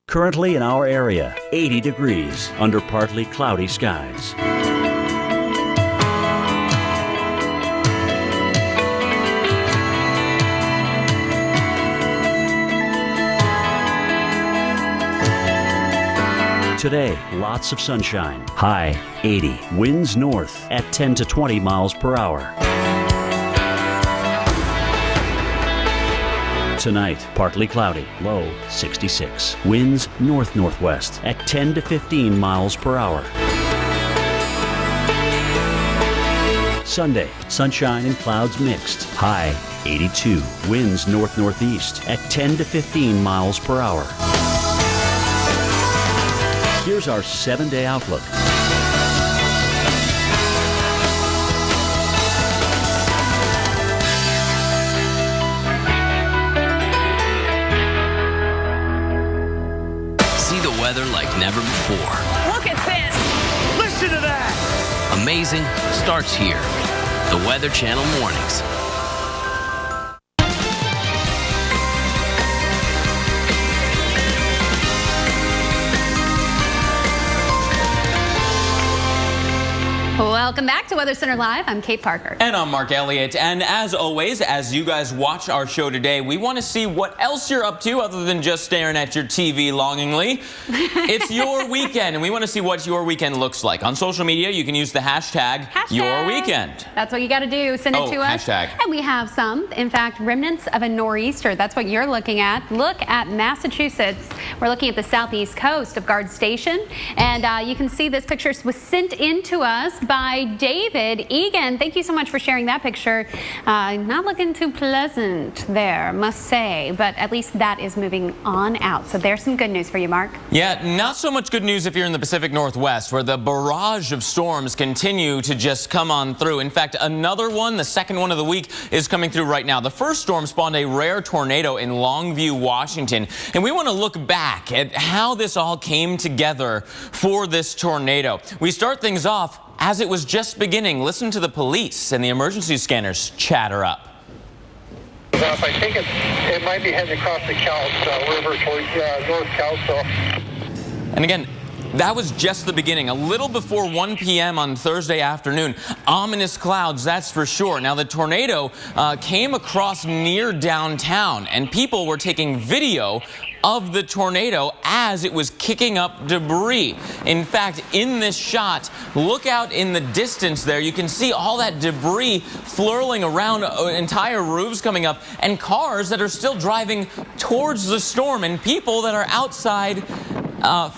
Currently in our area, 80 degrees under partly cloudy skies. Today, lots of sunshine. High 80. Winds north at 10 to 20 miles per hour. Tonight, partly cloudy. Low 66. Winds north-northwest at 10 to 15 miles per hour. Sunday, sunshine and clouds mixed. High 82. Winds north-northeast at 10 to 15 miles per hour. Here's our 7-day outlook. See the weather like never before. Look at this! Listen to that! Amazing starts here. The Weather Channel Mornings. Welcome back to Weather Center Live. I'm Kate Parker. And I'm Mark Elliott. And as always, as you guys watch our show today, we want to see what else you're up to other than just staring at your TV longingly. It's your weekend, and we want to see what your weekend looks like. On social media, you can use the hashtag #YourWeekend. That's what you got to do. Send it to us. Hashtag. And we have some, in fact, remnants of a nor'easter. That's what you're looking at. Look at Massachusetts. We're looking at the southeast coast of Guard Station. And you can see this picture was sent in to us by David Egan. Thank you so much for sharing that picture. Not looking too pleasant there, must say, but at least that is moving on out. So there's some good news for you, Mark. Yeah, not so much good news if you're in the Pacific Northwest, where the barrage of storms continue to just come on through. In fact, another one, the second one of the week, is coming through right now. The first storm spawned a rare tornado in Longview, Washington, and we want to look back at how this all came together for this tornado. We start things off as it was just beginning. Listen to the police and the emergency scanners chatter up. I think it might be heading across the Cowles River towards North Cowles. And again, that was just the beginning. A little before 1 p.m. on Thursday afternoon. Ominous clouds, that's for sure. Now, the tornado came across near downtown, and people were taking video of the tornado as it was kicking up debris. In fact, in this shot, look out in the distance there. You can see all that debris flurling around, entire roofs coming up, and cars that are still driving towards the storm, and people that are outside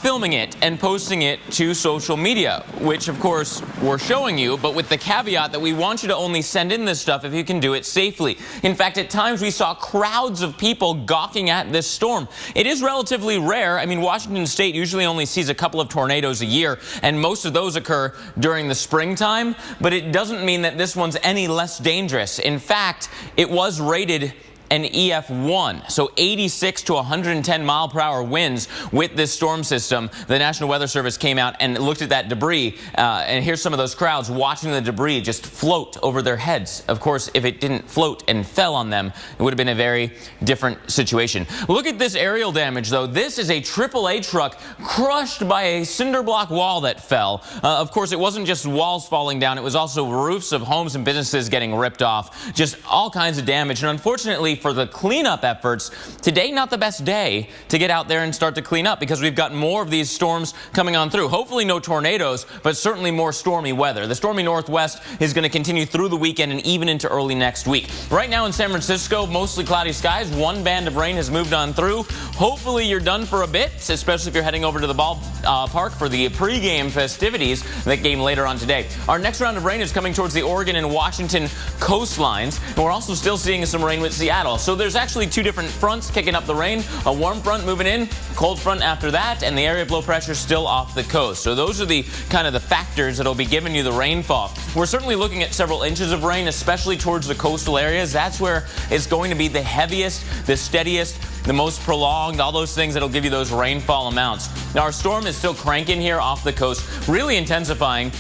filming it and posting it to social media, which of course we're showing you, but with the caveat that we want you to only send in this stuff if you can do it safely. In fact, at times we saw crowds of people gawking at this storm. It is relatively rare. I mean, Washington State usually only sees a couple of tornadoes a year, and most of those occur during the springtime, but it doesn't mean that this one's any less dangerous. In fact, it was rated an EF1, so 86 to 110 mile per hour winds with this storm system. The National Weather Service came out and looked at that debris, and here's some of those crowds watching the debris just float over their heads. Of course, if it didn't float and fell on them, it would have been a very different situation. Look at this aerial damage, though. This is a AAA truck crushed by a cinder block wall that fell. Of course, it wasn't just walls falling down, it was also roofs of homes and businesses getting ripped off. Just all kinds of damage, and unfortunately, for the cleanup efforts, today not the best day to get out there and start to clean up, because we've got more of these storms coming on through. Hopefully no tornadoes, but certainly more stormy weather. The stormy northwest is going to continue through the weekend and even into early next week. Right now in San Francisco, mostly cloudy skies. One band of rain has moved on through. Hopefully you're done for a bit, especially if you're heading over to the ballpark for the pregame festivities. That game later on today. Our next round of rain is coming towards the Oregon and Washington coastlines, and we're also still seeing some rain with Seattle. So there's actually two different fronts kicking up the rain. A warm front moving in, cold front after that, and the area of low pressure still off the coast. So those are the kind of the factors that'll be giving you the rainfall. We're certainly looking at several inches of rain, especially towards the coastal areas. That's where it's going to be the heaviest, the steadiest, the most prolonged, all those things that'll give you those rainfall amounts. Now, our storm is still cranking here off the coast, really intensifying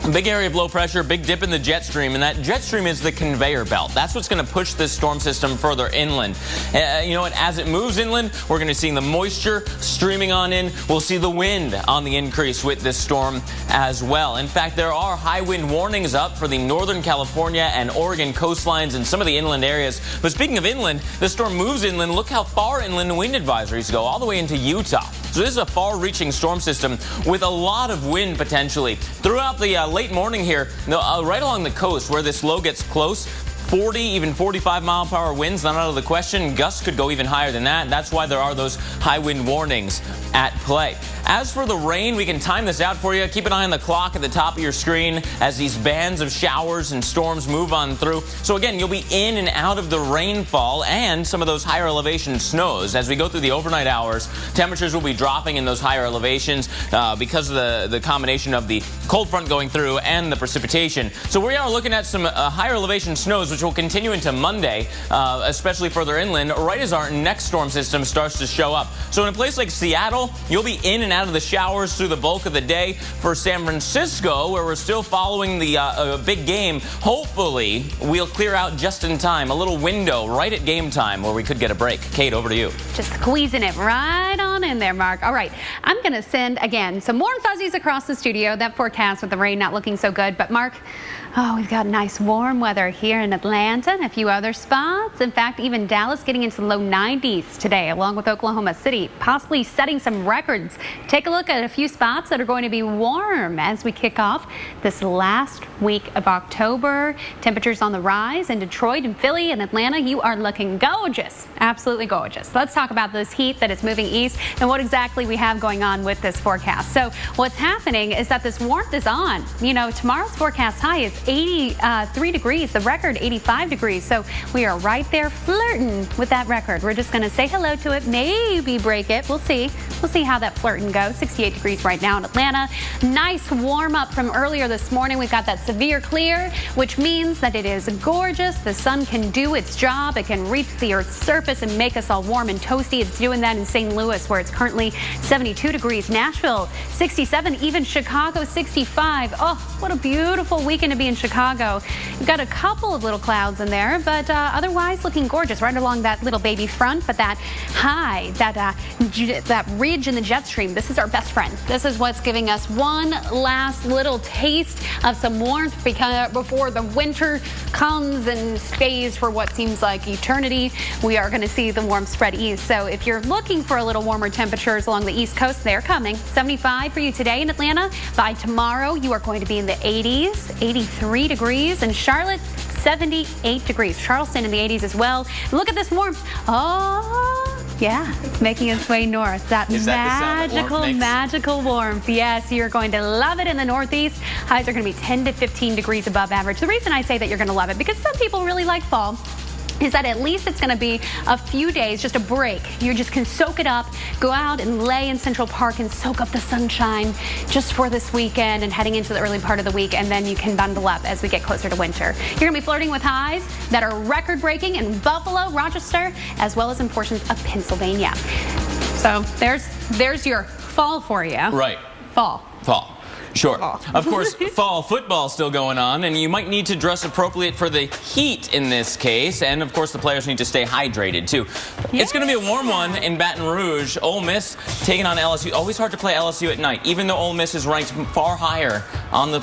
A big area of low pressure, big dip in the jet stream, and that jet stream is the conveyor belt. That's what's going to push this storm system further inland. You know what? As it moves inland, we're going to see the moisture streaming on in. We'll see the wind on the increase with this storm as well. In fact, there are high wind warnings up for the Northern California and Oregon coastlines and some of the inland areas. But speaking of inland, the storm moves inland. Look how far inland wind advisories go, all the way into Utah. So this is a far-reaching storm system with a lot of wind potentially. Throughout the late morning here, right along the coast where this low gets close, 40, even 45-mile-per-hour winds, not out of the question. Gusts could go even higher than that. That's why there are those high wind warnings at play. As for the rain, we can time this out for you. Keep an eye on the clock at the top of your screen as these bands of showers and storms move on through. So again, you'll be in and out of the rainfall and some of those higher elevation snows. As we go through the overnight hours, temperatures will be dropping in those higher elevations because of the combination of the cold front going through and the precipitation. So we are looking at some higher elevation snows, which will continue into Monday, especially further inland, right as our next storm system starts to show up. So in a place like Seattle, you'll be in and out of the showers through the bulk of the day. For San Francisco, where we're still following the big game, hopefully we'll clear out just in time. A little window right at game time where we could get a break. Kate, over to you. Just squeezing it right on in there, Mark. All right, I'm going to send, again, some warm fuzzies across the studio. That forecast with the rain not looking so good. But, Mark, oh, we've got nice warm weather here in Atlanta and a few other spots. In fact, even Dallas getting into the low 90s today, along with Oklahoma City, possibly setting some records. Take a look at a few spots that are going to be warm as we kick off this last week of October. Temperatures on the rise in Detroit and Philly and Atlanta. You are looking gorgeous, absolutely gorgeous. Let's talk about this heat that is moving east and what exactly we have going on with this forecast. So what's happening is that this warmth is on. You know, tomorrow's forecast high is 83 degrees, the record 85 degrees. So we are right there flirting with that record. We're just going to say hello to it, maybe break it. We'll see. We'll see how that flirting goes. 68 degrees right now in Atlanta. Nice warm up from earlier this morning. We've got that severe clear, which means that it is gorgeous. The sun can do its job. It can reach the Earth's surface and make us all warm and toasty. It's doing that in St. Louis, where it's currently 72 degrees. Nashville, 67. Even Chicago, 65. Oh, what a beautiful weekend to be in Chicago. You've got a couple of little clouds in there, but otherwise looking gorgeous right along that little baby front. But that high, that ridge in the jet stream, this is our best friend. This is what's giving us one last little taste of some warmth before the winter comes and stays for what seems like eternity. We are going to see the warm spread east. So if you're looking for a little warmer temperatures along the East Coast, they're coming. 75 for you today in Atlanta. By tomorrow, you are going to be in the 80s, 83 degrees, and Charlotte, 78 degrees. Charleston in the 80s as well. Look at this warmth. Oh, yeah, it's making its way north. That magical warmth. Yes, you're going to love it in the Northeast. Highs are going to be 10 to 15 degrees above average. The reason I say that you're going to love it, because some people really like fall, is that at least it's going to be a few days, just a break. You just can soak it up, go out and lay in Central Park and soak up the sunshine just for this weekend and heading into the early part of the week, and then you can bundle up as we get closer to winter. You're going to be flirting with highs that are record-breaking in Buffalo, Rochester, as well as in portions of Pennsylvania. So there's your fall for you. Right. Fall. Sure. Of course, fall football still going on, and you might need to dress appropriate for the heat in this case. And, of course, the players need to stay hydrated, too. Yeah. It's going to be a warm one in Baton Rouge. Ole Miss taking on LSU. Always hard to play LSU at night, even though Ole Miss is ranked far higher on the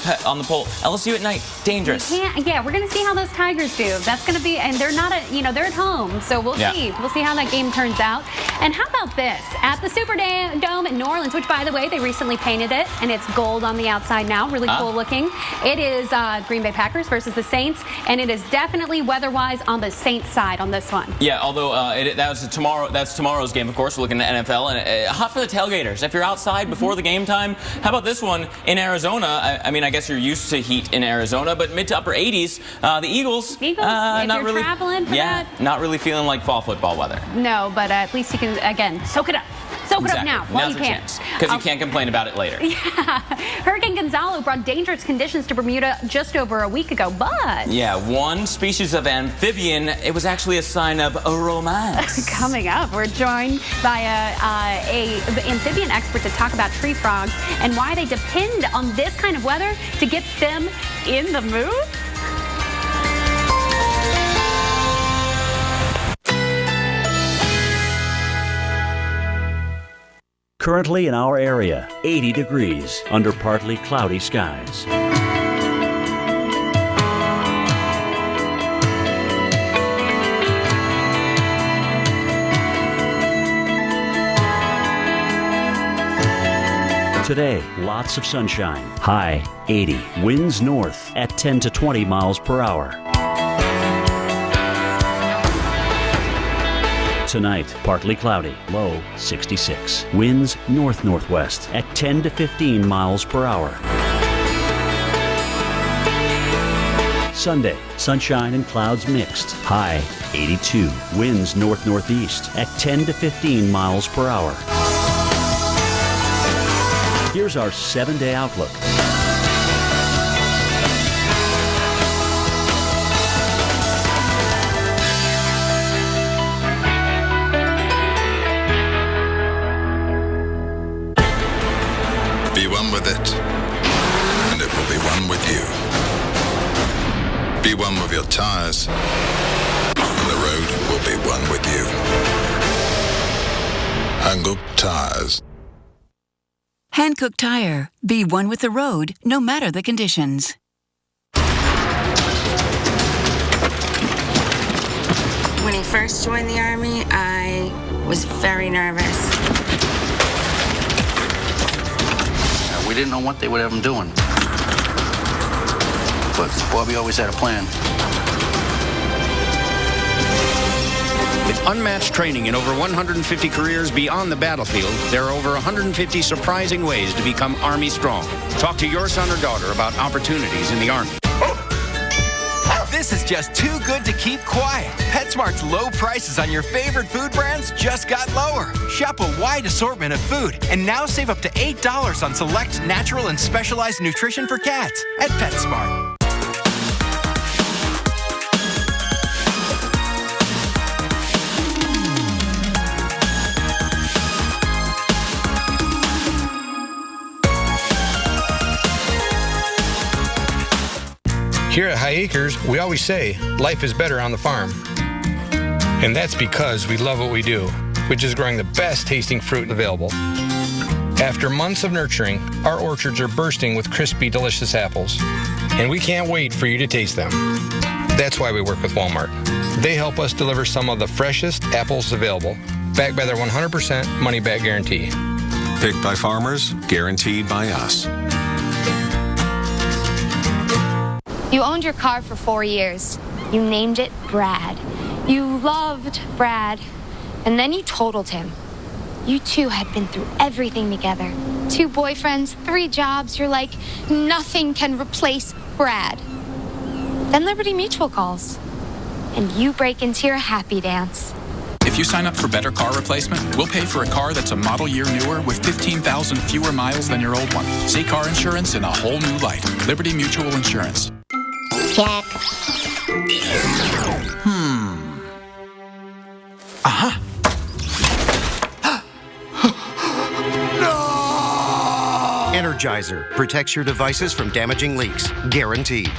poll. LSU at night, dangerous. Yeah, we're going to see how those Tigers do. That's going to be, and they're not they're at home, so we'll see. We'll see how that game turns out. And how about this? At the Superdome in New Orleans, which, by the way, they recently painted it, and it's gold on the outside now, really cool looking. It is Green Bay Packers versus the Saints, and it is definitely weather-wise on the Saints side on this one. Yeah, although that's tomorrow's game, of course. We're looking at NFL, and hot for the tailgaters. If you're outside before the game time, how about this one in Arizona? I mean, I guess you're used to heat in Arizona, but mid to upper 80s. The Eagles, if not you're really traveling for that. Not really feeling like fall football weather. No, but at least you can, again, soak it up. So Soak it up now while you can. Because you can't complain about it later. Yeah. Hurricane Gonzalo brought dangerous conditions to Bermuda just over a week ago, but... Yeah, one species of amphibian, it was actually a sign of a romance. Coming up, we're joined by a amphibian expert to talk about tree frogs and why they depend on this kind of weather to get them in the mood. Currently in our area, 80 degrees under partly cloudy skies. Today, lots of sunshine. High 80. Winds north at 10 to 20 miles per hour. Tonight, partly cloudy. Low 66. Winds north-northwest at 10 to 15 miles per hour. Sunday, sunshine and clouds mixed. High 82. Winds north-northeast at 10 to 15 miles per hour. Here's our 7-day outlook. Be one with it, and it will be one with you. Be one with your tires, and the road will be one with you. Hankook Tires. Hankook Tire. Be one with the road, no matter the conditions. When he first joined the Army, I was very nervous. We didn't know what they would have him doing. But Bobby always had a plan. With unmatched training in over 150 careers beyond the battlefield, there are over 150 surprising ways to become Army strong. Talk to your son or daughter about opportunities in the Army. This is just too good to keep quiet. PetSmart's low prices on your favorite food brands just got lower. Shop a wide assortment of food and now save up to $8 on select natural and specialized nutrition for cats at PetSmart. Here at High Acres, we always say life is better on the farm. And that's because we love what we do, which is growing the best tasting fruit available. After months of nurturing, our orchards are bursting with crispy, delicious apples. And we can't wait for you to taste them. That's why we work with Walmart. They help us deliver some of the freshest apples available, backed by their 100% money-back guarantee. Picked by farmers, guaranteed by us. You owned your car for 4 years. You named it Brad. You loved Brad. And then you totaled him. You two had been through everything together. 2 boyfriends, 3 jobs. You're like, nothing can replace Brad. Then Liberty Mutual calls. And you break into your happy dance. If you sign up for Better Car Replacement, we'll pay for a car that's a model year newer with 15,000 fewer miles than your old one. See car insurance in a whole new light. Liberty Mutual Insurance. Check. Uh-huh. No! Energizer protects your devices from damaging leaks. Guaranteed.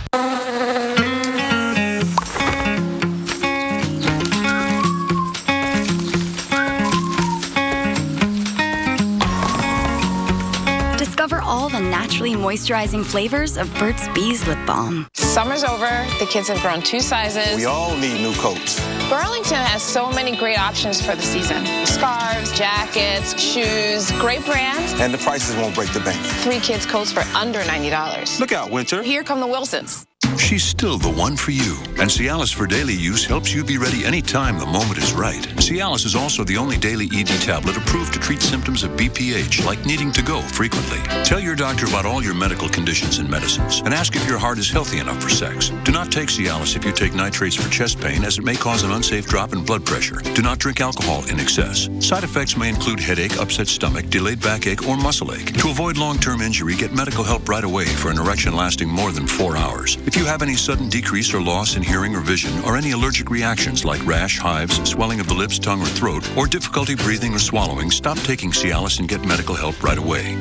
Discover all the naturally moisturizing flavors of Burt's Bees Lip Balm. Summer's over. The kids have grown 2 sizes. We all need new coats. Burlington has so many great options for the season. Scarves, jackets, shoes, great brands. And the prices won't break the bank. 3 kids' coats for under $90. Look out, Winter. Here come the Wilsons. she's still the one for you. And Cialis for daily use helps you be ready anytime the moment is right. Cialis is also the only daily ED tablet approved to treat symptoms of BPH, like needing to go frequently. Tell your doctor about all your medical conditions and medicines, and ask if your heart is healthy enough for sex. Do not take Cialis if you take nitrates for chest pain, as it may cause an unsafe drop in blood pressure. Do not drink alcohol in excess. Side effects may include headache, upset stomach, delayed backache, or muscle ache. To avoid long-term injury, get medical help right away for an erection lasting more than 4 hours. If you have any sudden decrease or loss in hearing or vision, or any allergic reactions like rash, hives, swelling of the lips, tongue, or throat, or difficulty breathing or swallowing, stop taking Cialis and get medical help right away.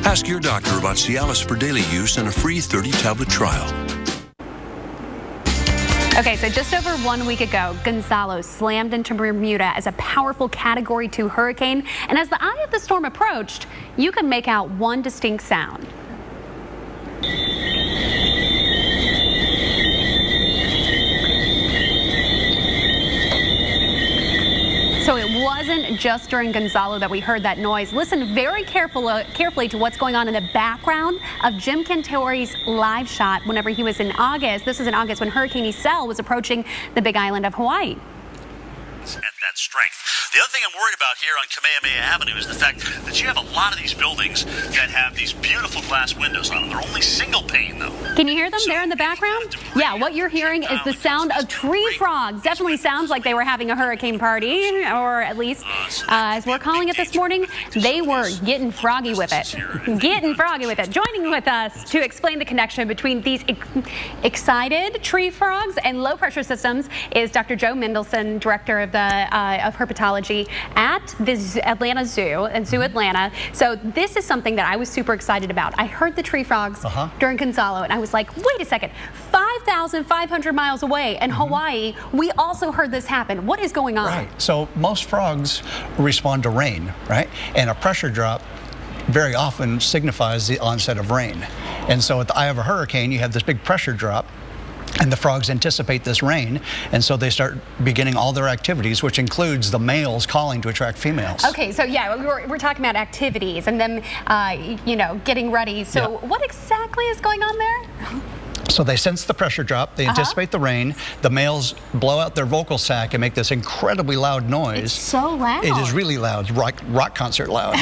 Ask your doctor about Cialis for daily use and a free 30-tablet trial. Okay, so just over 1 week ago, Gonzalo slammed into Bermuda as a powerful Category 2 hurricane. And as the eye of the storm approached, you could make out one distinct sound. So it wasn't just during Gonzalo that we heard that noise. Listen very carefully to what's going on in the background of Jim Cantori's live shot whenever he was in August. This was in August when Hurricane Iselle was approaching the Big Island of Hawaii. At that strength. The other thing I'm worried about here on Kamehameha Avenue is the fact that you have a lot of these buildings that have these beautiful glass windows on them. They're only single pane, though. Can you hear them there in the background? Yeah, what you're hearing is the sound of tree frogs. Definitely sounds like they were having a hurricane party, or at least, as we're calling it this morning, they were getting froggy with it. Getting froggy with it. Joining with us to explain the connection between these excited tree frogs and low pressure systems is Dr. Joe Mendelson, director of of herpetology at the Atlanta Zoo and Zoo Atlanta. So this is something that I was super excited about. I heard the tree frogs during Gonzalo, and I was like, wait a second, 5,500 miles away in Hawaii, we also heard this happen. What is going on? Right. So most frogs respond to rain, right? And a pressure drop very often signifies the onset of rain. And so at the eye of a hurricane, you have this big pressure drop, and the frogs anticipate this rain, and so they start beginning all their activities, which includes the males calling to attract females. Okay, so yeah, we're talking about activities and them, you know, getting ready. So what exactly is going on there? So they sense the pressure drop, they anticipate the rain, the males blow out their vocal sac and make this incredibly loud noise. It's so loud. It is really loud, rock concert loud.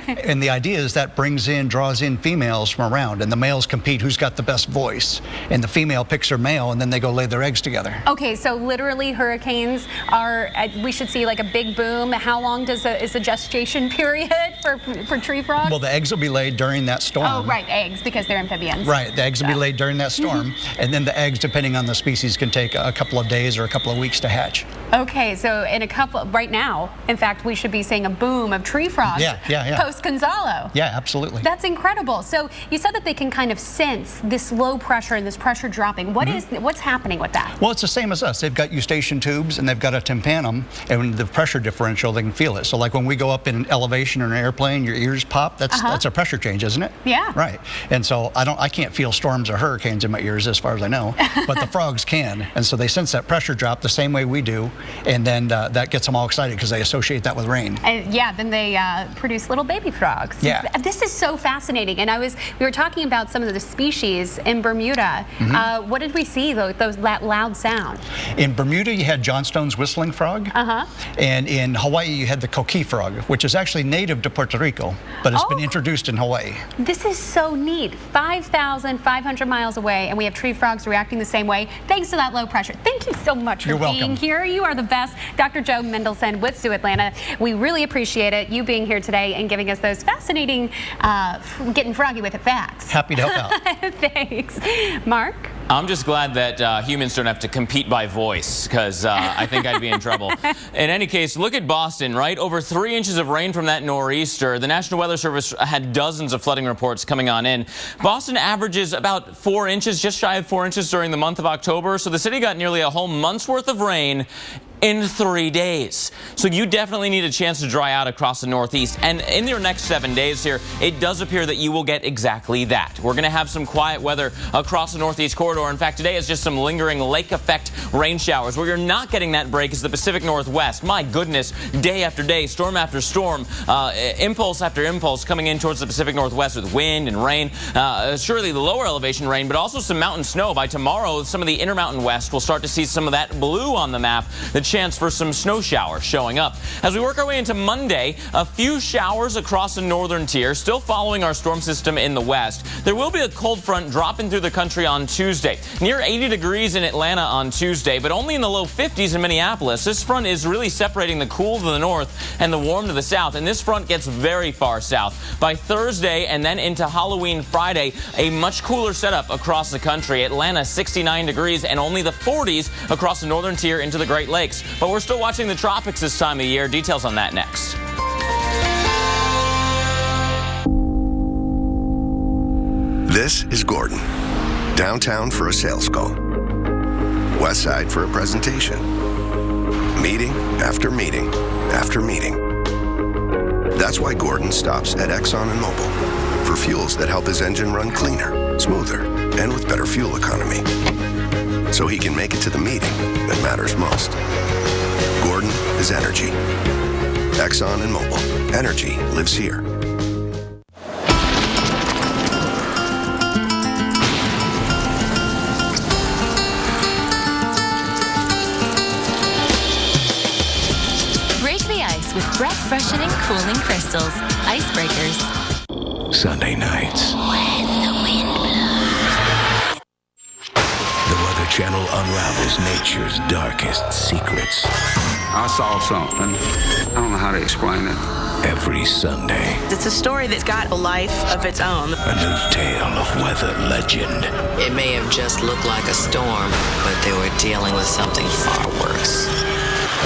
And the idea is that draws in females from around, and the males compete who's got the best voice. And the female picks her male, and then they go lay their eggs together. Okay, so literally hurricanes are, we should see like a big boom. How long is the gestation period for tree frogs? Well, the eggs will be laid during that storm. Oh, right, eggs, because they're amphibians. Right, the eggs will be laid during that storm. And then the eggs, depending on the species, can take a couple of days or a couple of weeks to hatch. Okay, so in right now, in fact, we should be seeing a boom of tree frogs post-Gonzalo. Yeah, absolutely. That's incredible. So you said that they can kind of sense this low pressure and this pressure dropping. What's happening with that? Well, it's the same as us. They've got eustachian tubes and they've got a tympanum, and the pressure differential, they can feel it. So like when we go up in an elevation or an airplane, your ears pop, that's a pressure change, isn't it? Yeah. Right. And so I can't feel storms or hurricanes in my ears as far as I know, but the frogs can. And so they sense that pressure drop the same way we do, and then that gets them all excited because they associate that with rain. Yeah, then they produce little baby frogs. Yeah. This is so fascinating. And we were talking about some of the species in Bermuda. What did we see, that loud sound? In Bermuda, you had Johnstone's whistling frog. And in Hawaii, you had the coqui frog, which is actually native to Puerto Rico, but it's been introduced in Hawaii. This is so neat. 5,500 miles away, and we have tree frogs reacting the same way thanks to that low pressure. Thank you so much for being here. You are the best. Dr. Joe Mendelson with Zoo Atlanta. We really appreciate it, you being here today and giving us those fascinating, getting froggy with it facts. Happy to help out. Thanks. Mark? I'm just glad that humans don't have to compete by voice, because I think I'd be in trouble. In any case, look at Boston, right? Over 3 inches of rain from that nor'easter. The National Weather Service had dozens of flooding reports coming on in. Boston averages about 4 inches, just shy of 4 inches during the month of October. So the city got nearly a whole month's worth of rain in 3 days. So you definitely need a chance to dry out across the Northeast. And in your next 7 days here, it does appear that you will get exactly that. We're going to have some quiet weather across the Northeast corridor. In fact, today is just some lingering lake effect rain showers. Where you're not getting that break is the Pacific Northwest. My goodness, day after day, storm after storm, impulse after impulse coming in towards the Pacific Northwest with wind and rain. Surely the lower elevation rain, but also some mountain snow. By tomorrow, some of the Intermountain West will start to see some of that blue on the map, the chance for some snow showers showing up. As we work our way into Monday, a few showers across the northern tier, still following our storm system in the west. There will be a cold front dropping through the country on Tuesday. Near 80 degrees in Atlanta on Tuesday, but only in the low 50s in Minneapolis. This front is really separating the cool to the north and the warm to the south, and this front gets very far south. By Thursday and then into Halloween Friday, a much cooler setup across the country. Atlanta 69 degrees and only the 40s across the northern tier into the Great Lakes. But we're still watching the tropics this time of year. Details on that next. This is Gordon, downtown for a sales call, west side for a presentation, meeting after meeting after meeting. That's why Gordon stops at Exxon and Mobil for fuels that help his engine run cleaner, smoother, and with better fuel economy, so he can make it to the meeting that matters most. Gordon is energy. Exxon and Mobil. Energy lives here. Break the ice with breath-freshening, cooling crystals. Icebreakers. Sunday nights. When the wind blows. The Weather Channel unravels nature's darkest secrets. I saw something. I don't know how to explain it. Every Sunday. It's a story that's got a life of its own. A new tale of weather legend. It may have just looked like a storm, but they were dealing with something far worse.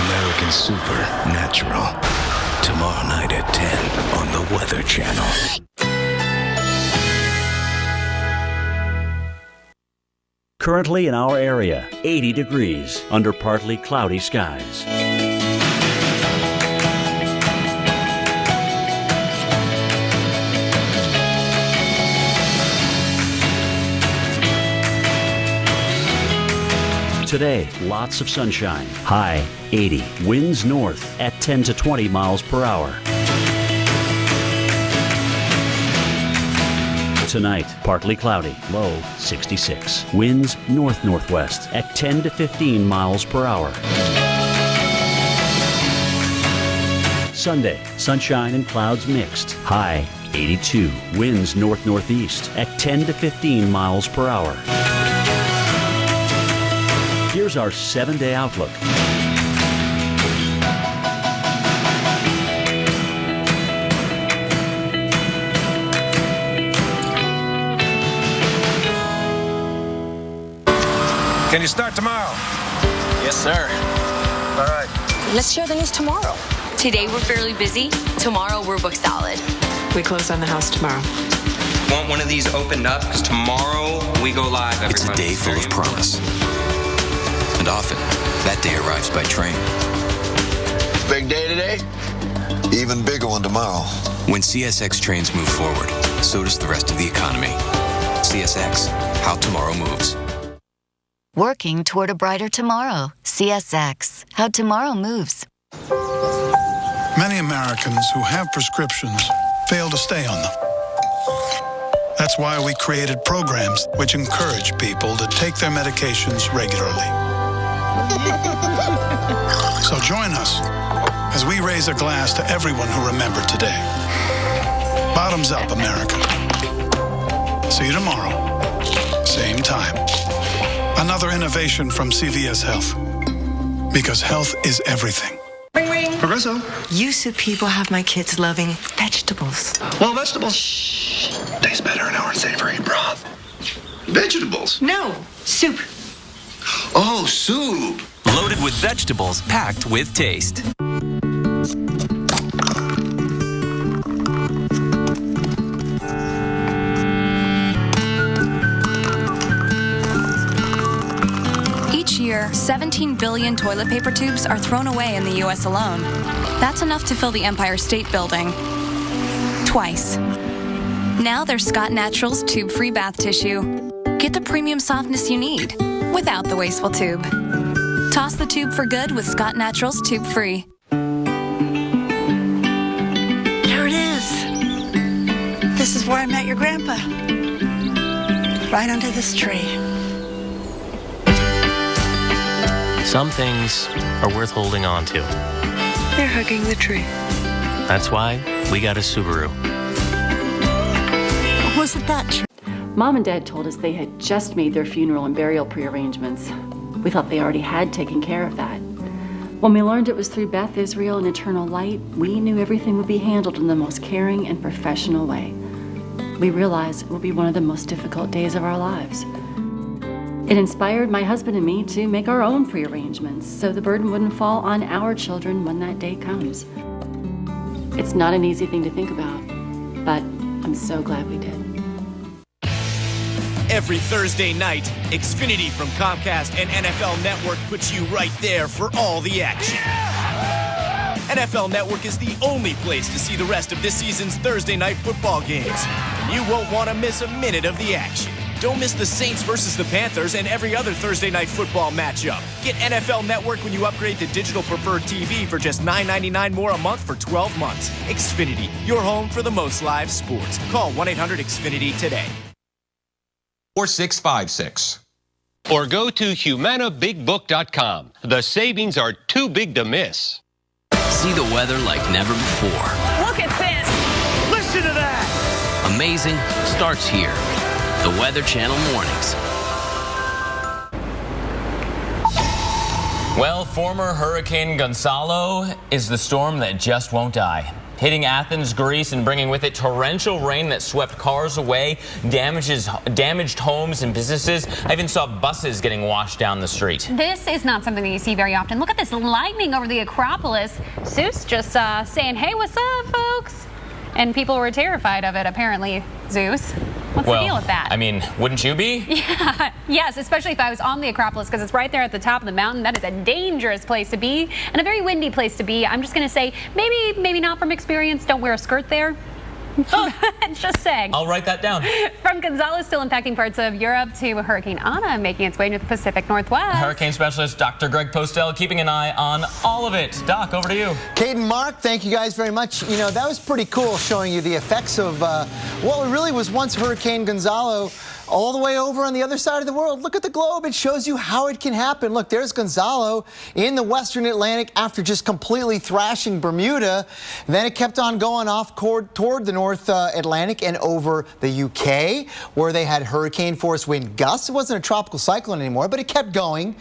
American Supernatural. Tomorrow night at 10 on the Weather Channel. Currently in our area, 80 degrees under partly cloudy skies. Today, lots of sunshine. High 80. Winds north at 10 to 20 miles per hour. Tonight, partly cloudy. Low 66. Winds north-northwest at 10 to 15 miles per hour. Sunday, sunshine and clouds mixed. High 82. Winds north-northeast at 10 to 15 miles per hour. Here's our 7-day outlook. Can you start tomorrow? Yes, sir. All right. Let's share the news tomorrow. Today we're fairly busy. Tomorrow we're booked solid. We close on the house tomorrow. Want one of these opened up? Because tomorrow we go live, everybody. It's a day full of promise. And often, that day arrives by train. Big day today? Even bigger one tomorrow. When CSX trains move forward, so does the rest of the economy. CSX, how tomorrow moves. Working toward a brighter tomorrow. CSX, how tomorrow moves. Many Americans who have prescriptions fail to stay on them. That's why we created programs which encourage people to take their medications regularly. So join us as we raise a glass to everyone who remembered today. Bottoms up, America. See you tomorrow. Same time. Another innovation from CVS Health. Because health is everything. Ring, ring. Progresso. Used to people have my kids loving vegetables. Well, vegetables. Shh. Tastes better in our savory broth. Vegetables. No, soup. Oh, soup. Loaded with vegetables, packed with taste. Each year, Over 17 billion toilet paper tubes are thrown away in the U.S. alone. That's enough to fill the Empire State Building. Twice. Now there's Scott Naturals tube-free bath tissue. Get the premium softness you need without the wasteful tube. Toss the tube for good with Scott Naturals tube-free. There it is. This is where I met your grandpa. Right under this tree. Some things are worth holding on to. They're hugging the tree. That's why we got a Subaru. Wasn't that true? Mom and Dad told us they had just made their funeral and burial prearrangements. We thought they already had taken care of that. When we learned it was through Beth Israel and Eternal Light, we knew everything would be handled in the most caring and professional way. We realized it would be one of the most difficult days of our lives. It inspired my husband and me to make our own prearrangements so the burden wouldn't fall on our children when that day comes. It's not an easy thing to think about, but I'm so glad we did. Every Thursday night, Xfinity from Comcast and NFL Network puts you right there for all the action. NFL Network is the only place to see the rest of this season's Thursday night football games. You won't want to miss a minute of the action. Don't miss the Saints versus the Panthers and every other Thursday night football matchup. Get NFL Network when you upgrade to Digital Preferred TV for just $9.99 more a month for 12 months. Xfinity, your home for the most live sports. Call 1-800-XFINITY today. 4656. Or go to HumanaBigBook.com. The savings are too big to miss. See the weather like never before. Look at this! Listen to that! Amazing starts here. The Weather Channel mornings. Well, former Hurricane Gonzalo is the storm that just won't die. Hitting Athens, Greece, and bringing with it torrential rain that swept cars away, damaged homes and businesses. I even saw buses getting washed down the street. This is not something that you see very often. Look at this lightning over the Acropolis. Zeus just saying, hey, what's up, folks? And people were terrified of it, apparently, Zeus. What's the deal with that? I mean, wouldn't you be? Yeah, yes, especially if I was on the Acropolis, because it's right there at the top of the mountain. That is a dangerous place to be and a very windy place to be. I'm just going to say, maybe not from experience. Don't wear a skirt there. Just saying. I'll write that down. From Gonzalo still impacting parts of Europe to Hurricane Ana making its way into the Pacific Northwest. Hurricane specialist Dr. Greg Postel keeping an eye on all of it. Doc, over to you. Kate and Mark, thank you guys very much. You know, that was pretty cool showing you the effects of what really was once Hurricane Gonzalo all the way over on the other side of the world. Look at the globe. It shows you how it can happen. Look, there's Gonzalo in the western Atlantic after just completely thrashing Bermuda. And then it kept on going off toward the North Atlantic and over the UK, where they had hurricane force wind gusts. It wasn't a tropical cyclone anymore, but it kept going.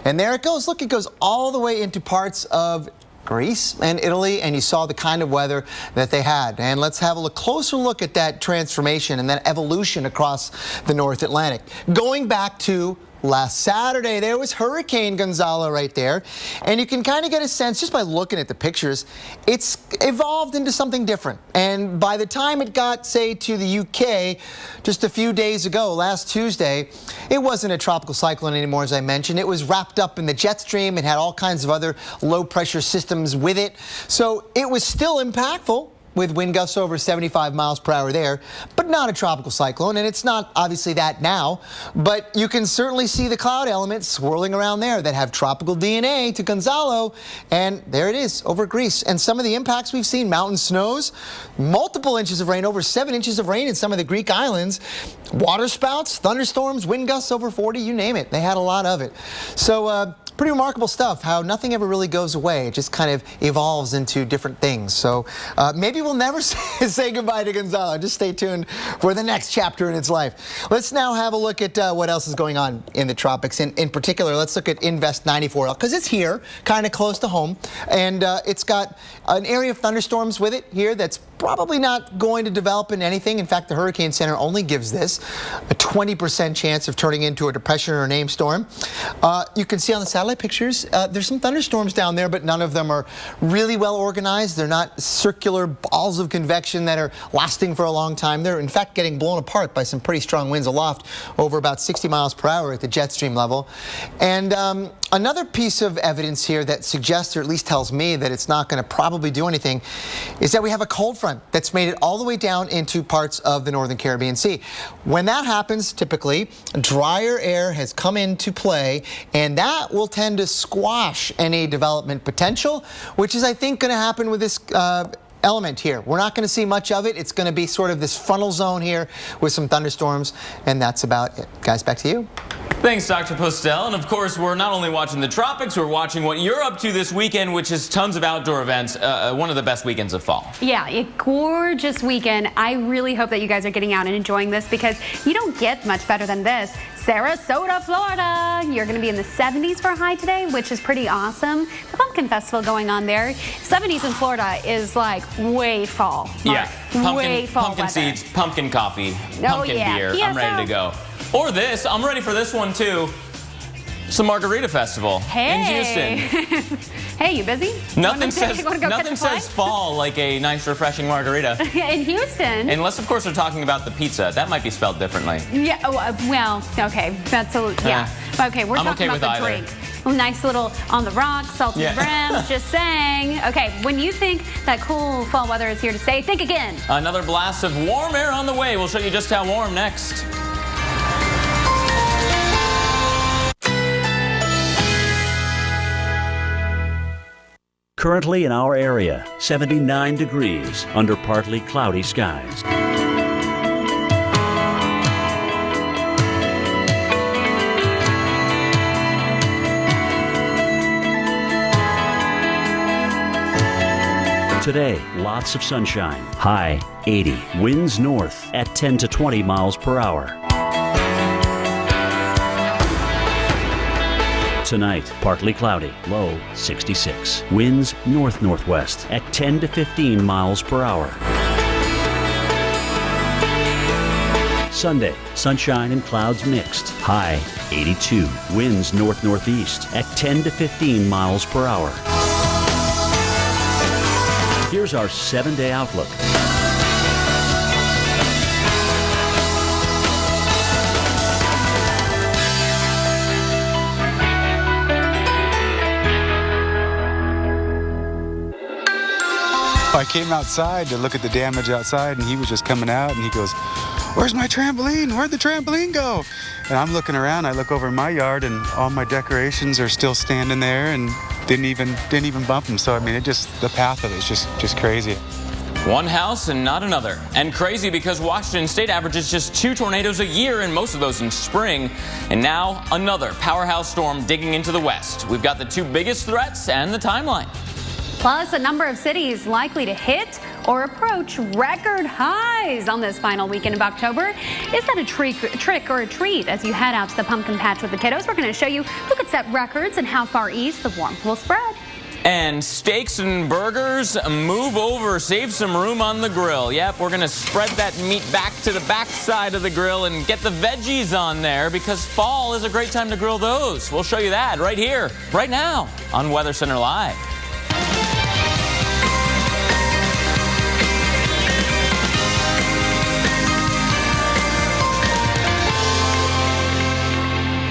And there it goes. Look, it goes all the way into parts of Greece and Italy, and you saw the kind of weather that they had. And let's have a closer look at that transformation and that evolution across the North Atlantic. Going back to last Saturday, there was Hurricane Gonzalo right there. And you can kind of get a sense just by looking at the pictures, it's evolved into something different. And by the time it got, say, to the UK just a few days ago, last Tuesday, it wasn't a tropical cyclone anymore, as I mentioned. It was wrapped up in the jet stream. It had all kinds of other low pressure systems with it. So it was still impactful, with wind gusts over 75 miles per hour there, but not a tropical cyclone, and it's not obviously that now, but you can certainly see the cloud elements swirling around there that have tropical DNA to Gonzalo, and there it is over Greece. And some of the impacts we've seen, mountain snows, multiple inches of rain, over 7 inches of rain in some of the Greek islands, water spouts, thunderstorms, wind gusts over 40, you name it. They had a lot of it. So pretty remarkable stuff, how nothing ever really goes away. It just kind of evolves into different things. So maybe we'll never say goodbye to Gonzalo. Just stay tuned for the next chapter in its life. Let's now have a look at what else is going on in the tropics. In particular, let's look at Invest 94L, because it's here, kind of close to home. And it's got an area of thunderstorms with it here that's probably not going to develop in anything. In fact, the Hurricane Center only gives this a 20% chance of turning into a depression or a named storm. You can see on the satellite pictures, there's some thunderstorms down there, but none of them are really well organized. They're not circular balls of convection that are lasting for a long time. They're in fact getting blown apart by some pretty strong winds aloft over about 60 miles per hour at the jet stream level. And Another piece of evidence here that suggests, or at least tells me, that it's not going to probably do anything is that we have a cold front that's made it all the way down into parts of the northern Caribbean Sea. When that happens, typically, drier air has come into play, and that will tend to squash any development potential, which is, I think, going to happen with this element here. We're not going to see much of it. It's going to be sort of this frontal zone here with some thunderstorms, and that's about it. Guys, back to you. Thanks, Dr. Postel. And of course, we're not only watching the tropics, we're watching what you're up to this weekend, which is tons of outdoor events. One of the best weekends of fall. Yeah, a gorgeous weekend. I really hope that you guys are getting out and enjoying this because you don't get much better than this. Sarasota, Florida. You're going to be in the 70s for a high today, which is pretty awesome. The Pumpkin Festival going on there. 70s in Florida is like way fall. Yeah, way fall pumpkin weather. seeds, pumpkin coffee, Oh, pumpkin yeah. beer. Yeah, I'm ready to go. Or this, I'm ready for this one too. Some Margarita Festival in Houston. Hey, you busy? Nothing nothing says fall like a nice, refreshing margarita. In Houston. Unless, of course, we're talking about the pizza. That might be spelled differently. Yeah. Well, okay. That's a yeah. Okay, we're I'm talking okay about with the either. drink. A nice little on the rocks, salty brim. Just saying. Okay, when you think that cool fall weather is here to stay, think again. Another blast of warm air on the way. We'll show you just how warm next. Currently in our area, 79 degrees under partly cloudy skies. Today, lots of sunshine. High 80. Winds north at 10 to 20 miles per hour. Tonight, partly cloudy, low 66. Winds north-northwest at 10 to 15 miles per hour. Sunday, sunshine and clouds mixed. High 82. Winds north-northeast at 10 to 15 miles per hour. Here's our 7-day outlook. I came outside to look at the damage outside, and he was just coming out, and he goes, "Where's my trampoline? Where'd the trampoline go?" And I'm looking around. I look over in my yard, and all my decorations are still standing there, and didn't even bump them. So I mean, the path of it is just crazy. One house and not another. And crazy because Washington State averages just 2 tornadoes a year, and most of those in spring. And now another powerhouse storm digging into the west. We've got the 2 biggest threats and the timeline. Plus, a number of cities likely to hit or approach record highs on this final weekend of October. Is that a trick or a treat as you head out to the pumpkin patch with the kiddos? We're going to show you who could set records and how far east the warmth will spread. And steaks and burgers, move over, save some room on the grill. Yep, we're going to spread that meat back to the back side of the grill and get the veggies on there because fall is a great time to grill those. We'll show you that right here, right now on Weather Center Live.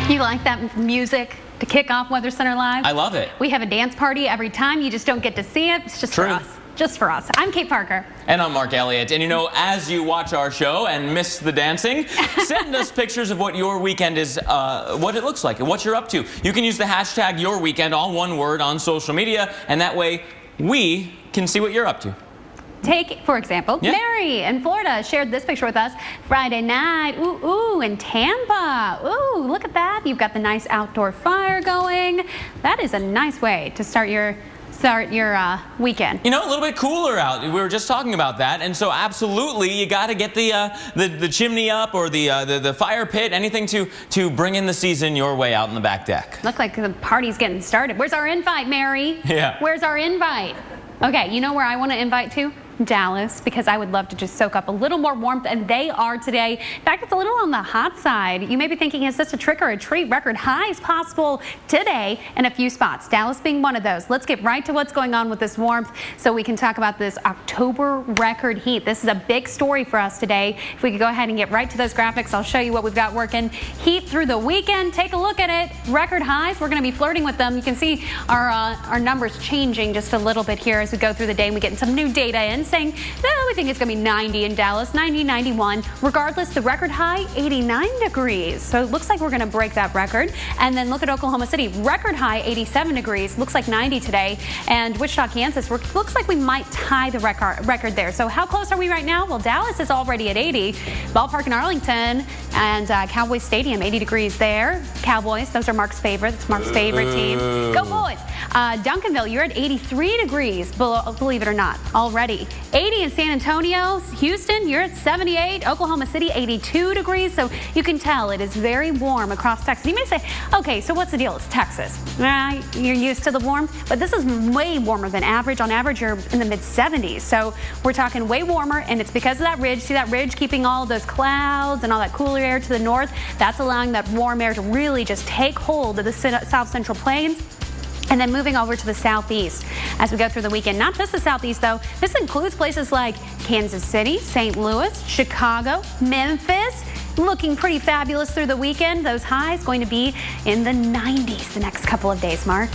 You like that music to kick off Weather Center Live? I love it. We have a dance party every time. You just don't get to see it. It's just for us. Just for us. I'm Kate Parker. And I'm Mark Elliott. And you know, as you watch our show and miss the dancing, send us pictures of what your weekend is, what it looks like and what you're up to. You can use the hashtag YourWeekend, all one word, on social media, and that way we can see what you're up to. Take, for example, Mary in Florida shared this picture with us Friday night. Ooh, in Tampa. Ooh, look at that. You've got the nice outdoor fire going. That is a nice way to start your weekend. You know, a little bit cooler out. We were just talking about that, and so absolutely, you got to get the chimney up or the fire pit, anything to bring in the season your way out on the back deck. Look like the party's getting started. Where's our invite, Mary? Yeah. Where's our invite? Okay, you know where I want to invite to? Dallas, because I would love to just soak up a little more warmth, and they are today. In fact, it's a little on the hot side. You may be thinking, is this a trick or a treat? Record highs possible today in a few spots, Dallas being one of those. Let's get right to what's going on with this warmth so we can talk about this October record heat. This is a big story for us today. If we could go ahead and get right to those graphics, I'll show you what we've got working. Heat through the weekend. Take a look at it. Record highs. We're going to be flirting with them. You can see our numbers changing just a little bit here as we go through the day and we get some new data in saying, we think it's going to be 90 in Dallas, 90, 91. Regardless, the record high, 89 degrees. So it looks like we're going to break that record. And then look at Oklahoma City, record high, 87 degrees. Looks like 90 today. And Wichita, Kansas, looks like we might tie the record there. So how close are we right now? Well, Dallas is already at 80. Ballpark in Arlington and Cowboys Stadium, 80 degrees there. Cowboys, those are Mark's favorite. It's Mark's favorite team. Go Boys. Duncanville, you're at 83 degrees, believe it or not, already. 80 in San Antonio. Houston, you're at 78. Oklahoma City, 82 degrees. So you can tell it is very warm across Texas. You may say, okay, so what's the deal? It's Texas. You're used to the warmth, but this is way warmer than average. On average, you're in the mid-70s. So we're talking way warmer, and it's because of that ridge. See that ridge keeping all of those clouds and all that cooler air to the north? That's allowing that warm air to really just take hold of the South Central Plains. And then moving over to the southeast as we go through the weekend. Not just the southeast, though. This includes places like Kansas City, St. Louis, Chicago, Memphis. Looking pretty fabulous through the weekend. Those highs going to be in the 90s the next couple of days, Mark.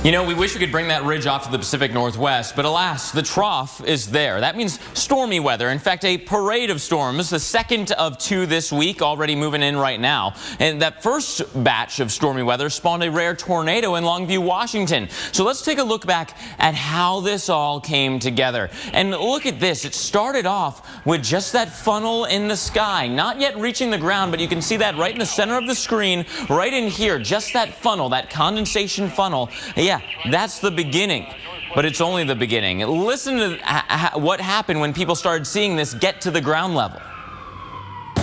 You know, we wish we could bring that ridge off to the Pacific Northwest, but alas, the trough is there. That means stormy weather. In fact, a parade of storms, the second of two this week, already moving in right now. And that first batch of stormy weather spawned a rare tornado in Longview, Washington. So let's take a look back at how this all came together. And look at this. It started off with just that funnel in the sky, not yet reaching the ground, but you can see that right in the center of the screen, right in here, just that funnel, that condensation funnel. Yeah, that's the beginning, but it's only the beginning. Listen to what happened when people started seeing this get to the ground level.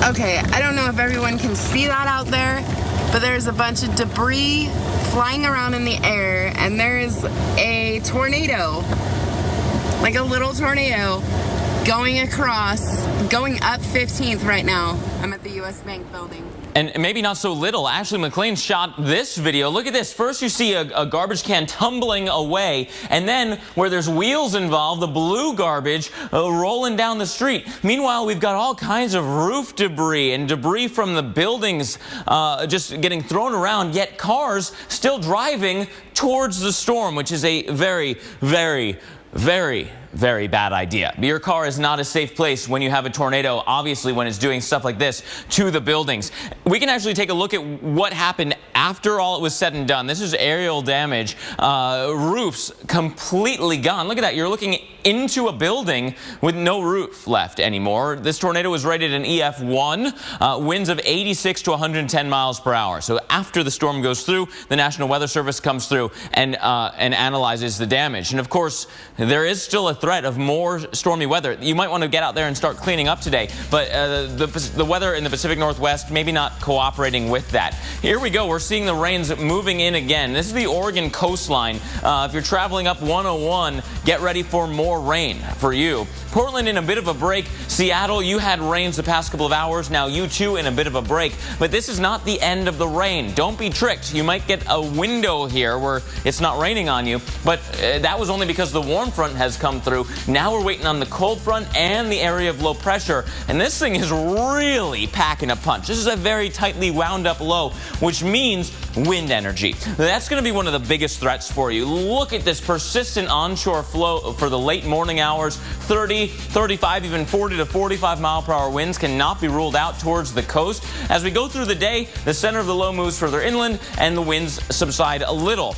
Okay, I don't know if everyone can see that out there, but there's a bunch of debris flying around in the air, and there's a tornado, like a little tornado, going up 15th right now. I'm at the U.S. Bank building. And maybe not so little. Ashley McLean shot this video. Look at this. First, you see a garbage can tumbling away. And then, where there's wheels involved, the blue garbage rolling down the street. Meanwhile, we've got all kinds of roof debris and debris from the buildings just getting thrown around, yet cars still driving towards the storm, which is a very, very, very, very bad idea. Your car is not a safe place when you have a tornado, obviously, when it's doing stuff like this to the buildings. We can actually take a look at what happened after all it was said and done. This is aerial damage. Roofs completely gone. Look at that. You're looking into a building with no roof left anymore. This tornado was rated an EF1, winds of 86 to 110 miles per hour. So after the storm goes through, the National Weather Service comes through and analyzes the damage. And of course, there is still a threat of more stormy weather. You might want to get out there and start cleaning up today, but the weather in the Pacific Northwest maybe not cooperating with that. Here we go. We're seeing the rains moving in again. This is the Oregon coastline. If you're traveling up 101, get ready for more rain for you. Portland in a bit of a break. Seattle, you had rains the past couple of hours. Now you too in a bit of a break. But this is not the end of the rain. Don't be tricked. You might get a window here where it's not raining on you. But that was only because the warm front has come through. Now we're waiting on the cold front and the area of low pressure. And this thing is really packing a punch. This is a very tightly wound up low, which means wind energy. That's going to be one of the biggest threats for you. Look at this persistent onshore flow for the late morning hours. 30, 35, even 40 to 45 mile per hour winds cannot be ruled out towards the coast. As we go through the day, the center of the low moves further inland and the winds subside a little.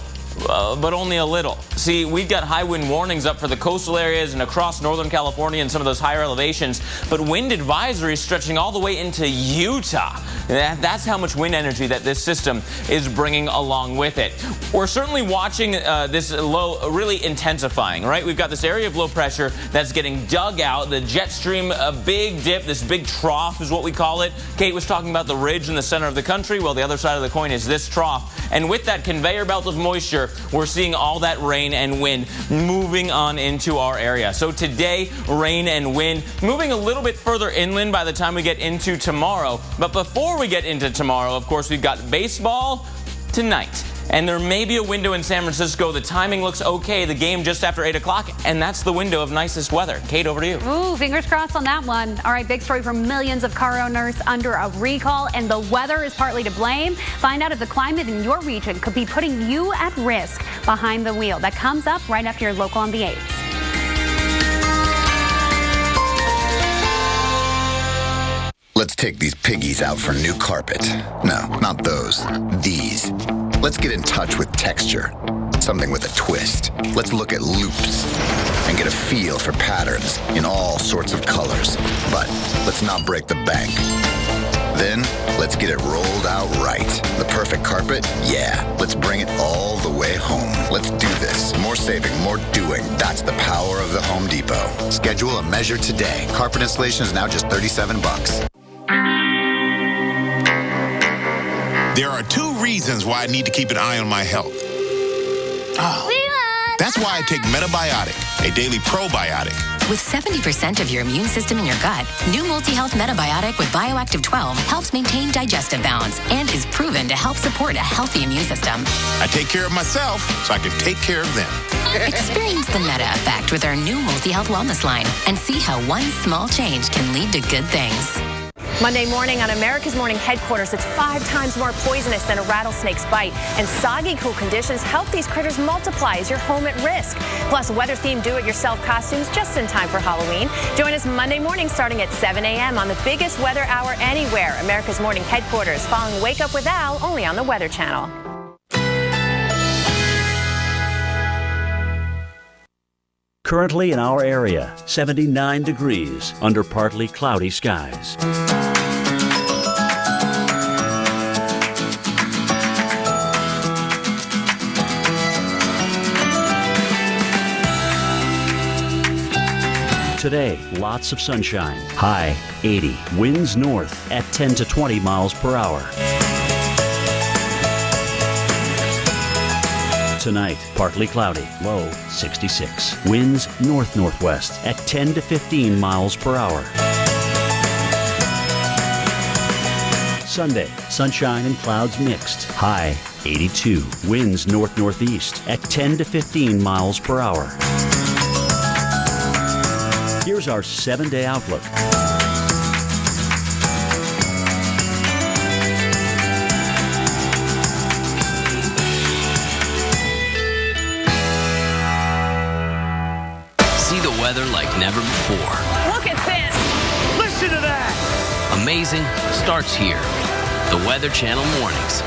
But only a little. See, we've got high wind warnings up for the coastal areas and across Northern California and some of those higher elevations, but wind advisories stretching all the way into Utah. That's how much wind energy that this system is bringing along with it. We're certainly watching this low really intensifying, right? We've got this area of low pressure that's getting dug out. The jet stream, a big dip, this big trough is what we call it. Kate was talking about the ridge in the center of the country. Well, the other side of the coin is this trough. And with that conveyor belt of moisture, here, we're seeing all that rain and wind moving on into our area. So today, rain and wind moving a little bit further inland by the time we get into tomorrow. But before we get into tomorrow, of course, we've got baseball tonight. And there may be a window in San Francisco. The timing looks okay. The game just after 8 o'clock, and that's the window of nicest weather. Kate, over to you. Ooh, fingers crossed on that one. All right, big story for millions of car owners under a recall, and the weather is partly to blame. Find out if the climate in your region could be putting you at risk behind the wheel. That comes up right after your local on the 8s. Let's take these piggies out for new carpet. No, not those. These. Let's get in touch with texture. Something with a twist. Let's look at loops and get a feel for patterns in all sorts of colors. But let's not break the bank. Then, let's get it rolled out right. The perfect carpet? Yeah. Let's bring it all the way home. Let's do this. More saving, more doing. That's the power of the Home Depot. Schedule a measure today. Carpet installation is now just $37. There are 2 reasons why I need to keep an eye on my health. That's why I take Metabiotic, a daily probiotic. With 70% of your immune system in your gut, new Multi-Health Metabiotic with Bioactive 12 helps maintain digestive balance and is proven to help support a healthy immune system. I take care of myself so I can take care of them. Experience the Meta effect with our new Multi-Health Wellness line and see how one small change can lead to good things. Monday morning on America's Morning headquarters, it's 5 times more poisonous than a rattlesnake's bite. And soggy, cool conditions help these critters multiply as your home at risk. Plus, weather-themed do-it-yourself costumes just in time for Halloween. Join us Monday morning starting at 7 a.m. on the biggest weather hour anywhere. America's Morning headquarters, following Wake Up with Al, only on the Weather Channel. Currently in our area, 79 degrees under partly cloudy skies. Today, lots of sunshine. High 80. Winds north at 10 to 20 miles per hour. Tonight, partly cloudy. Low 66. Winds north-northwest at 10 to 15 miles per hour. Sunday, sunshine and clouds mixed. High 82. Winds north-northeast at 10 to 15 miles per hour. Here's our 7-day outlook. See the weather like never before. Look at this! Listen to that! Amazing starts here. The Weather Channel mornings.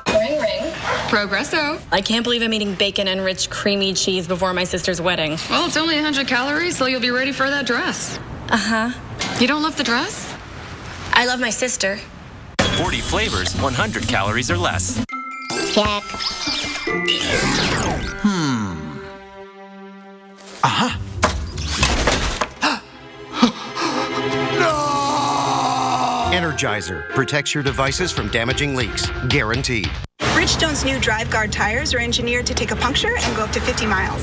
Ring, ring. Progresso. I can't believe I'm eating bacon-enriched creamy cheese before my sister's wedding. Well, it's only 100 calories, so you'll be ready for that dress. Uh-huh. You don't love the dress? I love my sister. 40 flavors, 100 calories or less. Check. Aha. Energizer protects your devices from damaging leaks. Guaranteed. Bridgestone's new Drive Guard tires are engineered to take a puncture and go up to 50 miles.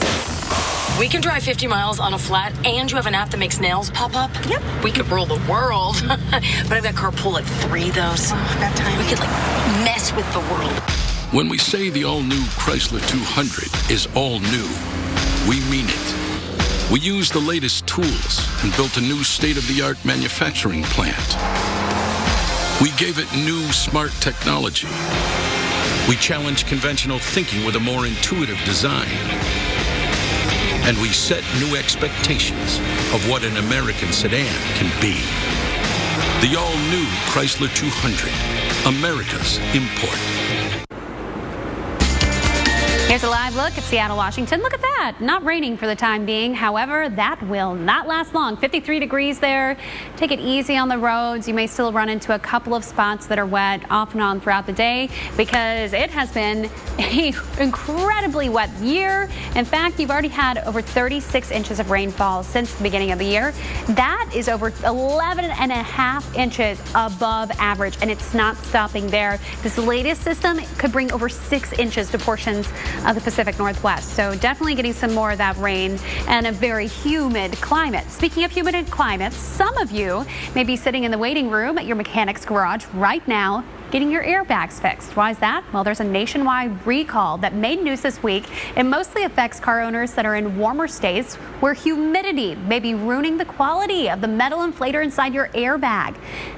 We can drive 50 miles on a flat, and you have an app that makes nails pop up? Yep. We could rule the world. But I've got carpool at 3, though, so that time. We could, mess with the world. When we say the all-new Chrysler 200 is all new, we mean it. We used the latest tools and built a new state-of-the-art manufacturing plant. We gave it new smart technology. We challenged conventional thinking with a more intuitive design. And we set new expectations of what an American sedan can be. The all-new Chrysler 200, America's import. Here's a live look at Seattle, Washington. Look at that. Not raining for the time being. However, that will not last long. 53 degrees there. Take it easy on the roads. You may still run into a couple of spots that are wet off and on throughout the day because it has been an incredibly wet year. In fact, you've already had over 36 inches of rainfall since the beginning of the year. That is over 11.5 inches above average, and it's not stopping there. This latest system could bring over 6 inches to portions of the Pacific Northwest. So definitely getting some more of that rain and a very humid climate. Speaking of humid climates, some of you may be sitting in the waiting room at your mechanic's garage right now getting your airbags fixed. Why is that? Well, there's a nationwide recall that made news this week. It mostly affects car owners that are in warmer states where humidity may be ruining the quality of the metal inflator inside your airbag.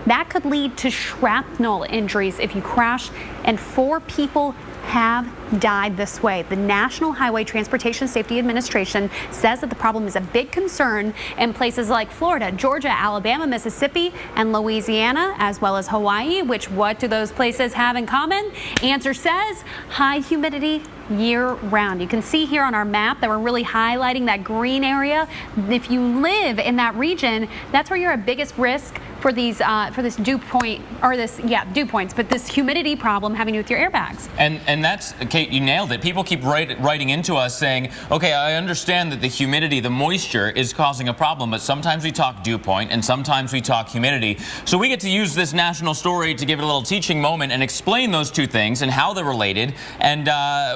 That could lead to shrapnel injuries if you crash, and 4 people have died this way. The National Highway Transportation Safety Administration says that the problem is a big concern in places like Florida, Georgia, Alabama, Mississippi, and Louisiana, as well as Hawaii. Which, what do those places have in common? Answer says high humidity year-round. You can see here on our map that we're really highlighting that green area. If you live in that region, that's where you're at biggest risk for these for this dew point, or this dew points, but this humidity problem having to do with your airbags. And that's, Kate, you nailed it. People keep writing into us saying, okay, I understand that the humidity, the moisture is causing a problem, but sometimes we talk dew point and sometimes we talk humidity. So we get to use this national story to give it a little teaching moment and explain those two things and how they're related. And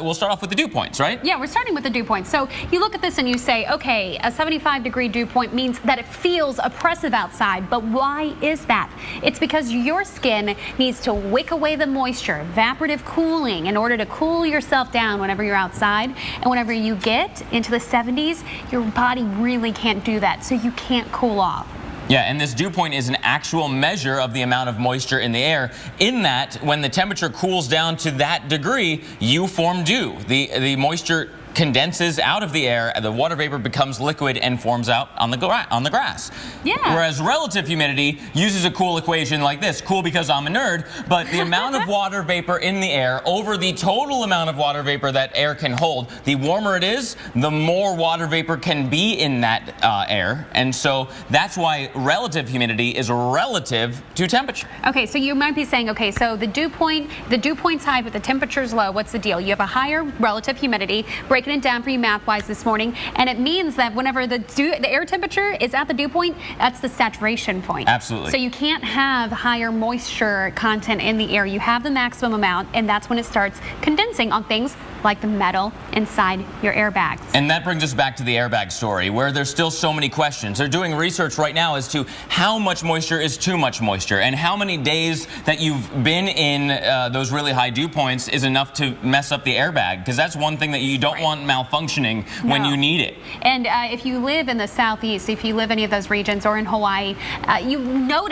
we'll start off with the dew points, right? Yeah, we're starting with the dew points. So you look at this and you say, okay, a 75-degree dew point means that it feels oppressive outside, but why is that? It's because your skin needs to wick away the moisture, evaporative cooling, in order to cool yourself down whenever you're outside. And whenever you get into the 70s, your body really can't do that, so you can't cool off. Yeah, and this dew point is an actual measure of the amount of moisture in the air, in that when the temperature cools down to that degree, you form dew. The moisture condenses out of the air, the water vapor becomes liquid and forms out on the grass. Yeah. Whereas relative humidity uses a cool equation like this. Cool because I'm a nerd, but the amount of water vapor in the air over the total amount of water vapor that air can hold, the warmer it is, the more water vapor can be in that air. And so that's why relative humidity is relative to temperature. Okay, so you might be saying, okay, so the dew point's high, but the temperature's low. What's the deal? You have a higher relative humidity. Breaking it down for you math-wise this morning, and it means that whenever the air temperature is at the dew point, that's the saturation point. Absolutely. So you can't have higher moisture content in the air. You have the maximum amount, and that's when it starts condensing on things like the metal inside your airbags. And that brings us back to the airbag story, where there's still so many questions. They're doing research right now as to how much moisture is too much moisture, and how many days that you've been in those really high dew points is enough to mess up the airbag, because that's one thing that you don't want malfunctioning when you need it. And if you live in the southeast, if you live any of those regions, or in Hawaii, you know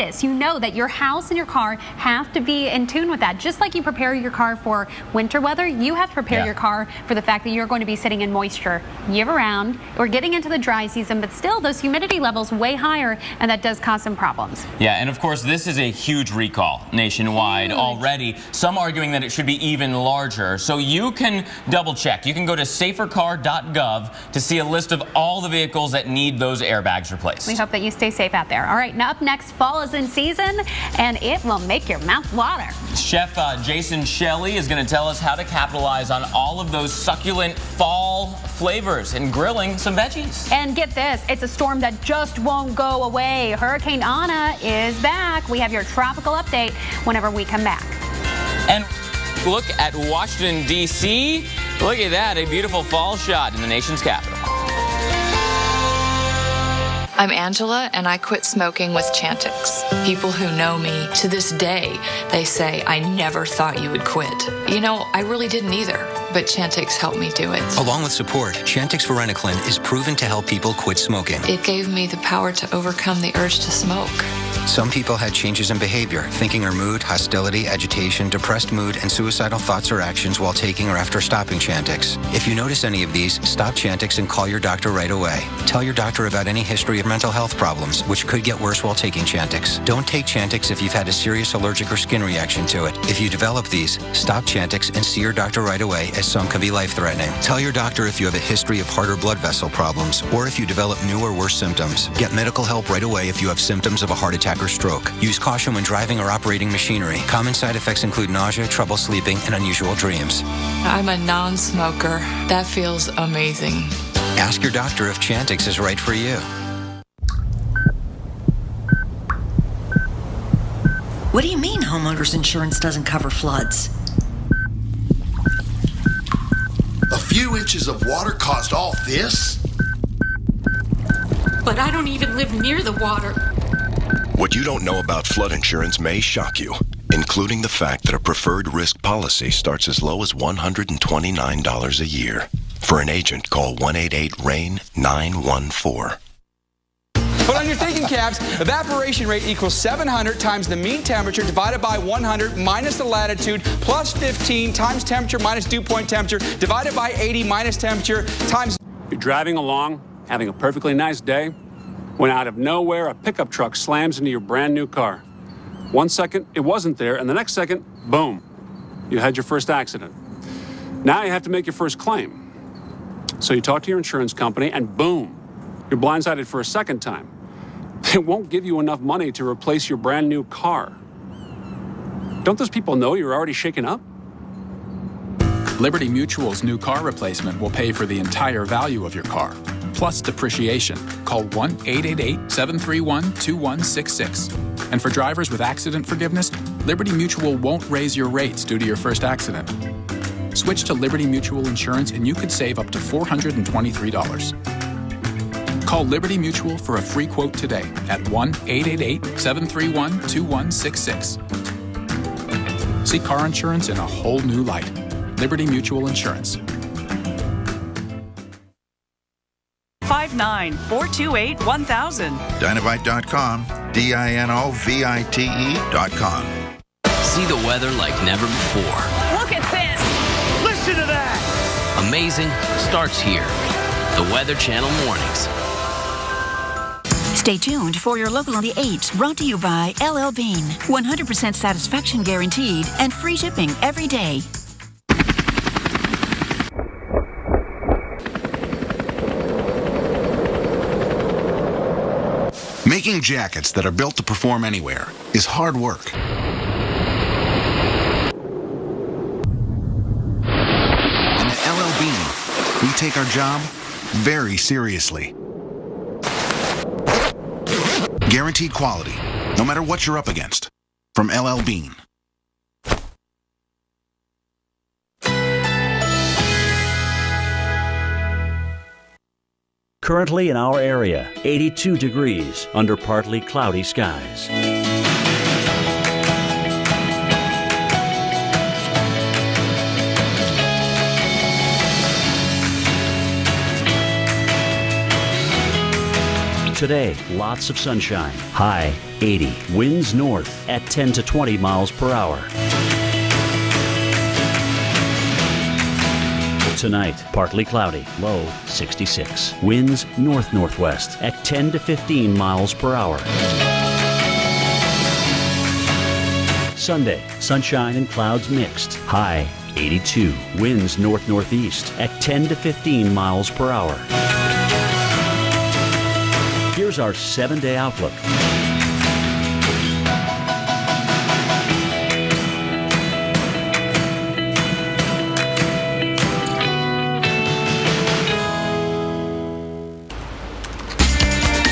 that your house and your car have to be in tune with that. Just like you prepare your car for winter weather, you have to prepare your car for the fact that you're going to be sitting in moisture year-round. We're getting into the dry season, but still those humidity levels way higher, and that does cause some problems. Yeah, and of course this is a huge recall nationwide already. Some arguing that it should be even larger. So you can double check. You can go to safercar.gov to see a list of all the vehicles that need those airbags replaced. We hope that you stay safe out there. All right, now up next, fall is in season, and it will make your mouth water. Chef Jason Shelley is going to tell us how to capitalize on all of those succulent fall flavors and grilling some veggies. And get this, it's a storm that just won't go away. Hurricane Ana is back. We have your tropical update whenever we come back. And look at Washington, D.C. Look at that, a beautiful fall shot in the nation's capital. I'm Angela, and I quit smoking with Chantix. People who know me to this day, they say, I never thought you would quit. You know, I really didn't either, but Chantix helped me do it. Along with support, Chantix Varenicline is proven to help people quit smoking. It gave me the power to overcome the urge to smoke. Some people had changes in behavior, thinking or mood, hostility, agitation, depressed mood, and suicidal thoughts or actions while taking or after stopping Chantix. If you notice any of these, stop Chantix and call your doctor right away. Tell your doctor about any history of mental health problems, which could get worse while taking Chantix. Don't take Chantix if you've had a serious allergic or skin reaction to it. If you develop these, stop Chantix and see your doctor right away, as some can be life-threatening. Tell your doctor if you have a history of heart or blood vessel problems, or if you develop new or worse symptoms. Get medical help right away if you have symptoms of a heart attack or stroke. Use caution when driving or operating machinery. Common side effects include nausea, trouble sleeping, and unusual dreams. I'm a non-smoker. That feels amazing. Ask your doctor if Chantix is right for you. What do you mean homeowners insurance doesn't cover floods? A few inches of water caused all this? But I don't even live near the water. What you don't know about flood insurance may shock you, including the fact that a preferred risk policy starts as low as $129 a year. For an agent, call 188-RAIN-914. Put on your thinking caps. Evaporation rate equals 700 times the mean temperature divided by 100 minus the latitude plus 15 times temperature minus dew point temperature divided by 80 minus temperature times... You're driving along, having a perfectly nice day, when out of nowhere a pickup truck slams into your brand new car. 1 second, it wasn't there, and the next second, boom, you had your first accident. Now you have to make your first claim. So you talk to your insurance company, and boom, you're blindsided for a second time. They won't give you enough money to replace your brand new car. Don't those people know you're already shaken up? Liberty Mutual's new car replacement will pay for the entire value of your car, plus depreciation. Call 1-888-731-2166. And for drivers with accident forgiveness, Liberty Mutual won't raise your rates due to your first accident. Switch to Liberty Mutual Insurance and you could save up to $423. Call Liberty Mutual for a free quote today at 1-888-731-2166. See car insurance in a whole new light. Liberty Mutual Insurance. 59428-1000. Dinovite.com. DINOVITE.com. See the weather like never before. Look at this. Listen to that. Amazing starts here. The Weather Channel mornings. Stay tuned for your local on the 8s, brought to you by LL Bean. 100% satisfaction guaranteed and free shipping every day. Making jackets that are built to perform anywhere is hard work. And at LL Bean, we take our job very seriously. Guaranteed quality, no matter what you're up against. From LL Bean. Currently in our area, 82 degrees under partly cloudy skies. Today, lots of sunshine. High 80. Winds north at 10 to 20 miles per hour. Tonight, partly cloudy. Low 66. Winds north-northwest at 10 to 15 miles per hour. Sunday, sunshine and clouds mixed. High 82. Winds north-northeast at 10 to 15 miles per hour. Here's our 7-day outlook.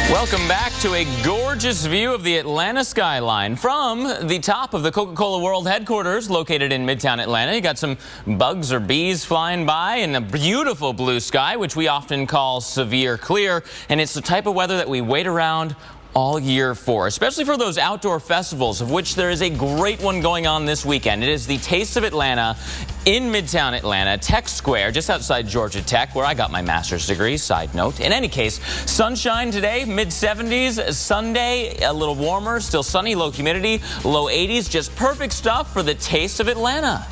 Welcome back to a gorgeous view of the Atlanta skyline from the top of the Coca-Cola World headquarters located in Midtown Atlanta. You got some bugs or bees flying by and a beautiful blue sky, which we often call severe clear. And it's the type of weather that we wait around all year for, especially for those outdoor festivals, of which there is a great one going on this weekend. It is the Taste of Atlanta in Midtown Atlanta, Tech Square, just outside Georgia Tech, where I got my master's degree, side note. In any case, sunshine today, mid-70s. Sunday, a little warmer, still sunny, low humidity, low 80s. Just perfect stuff for the Taste of Atlanta.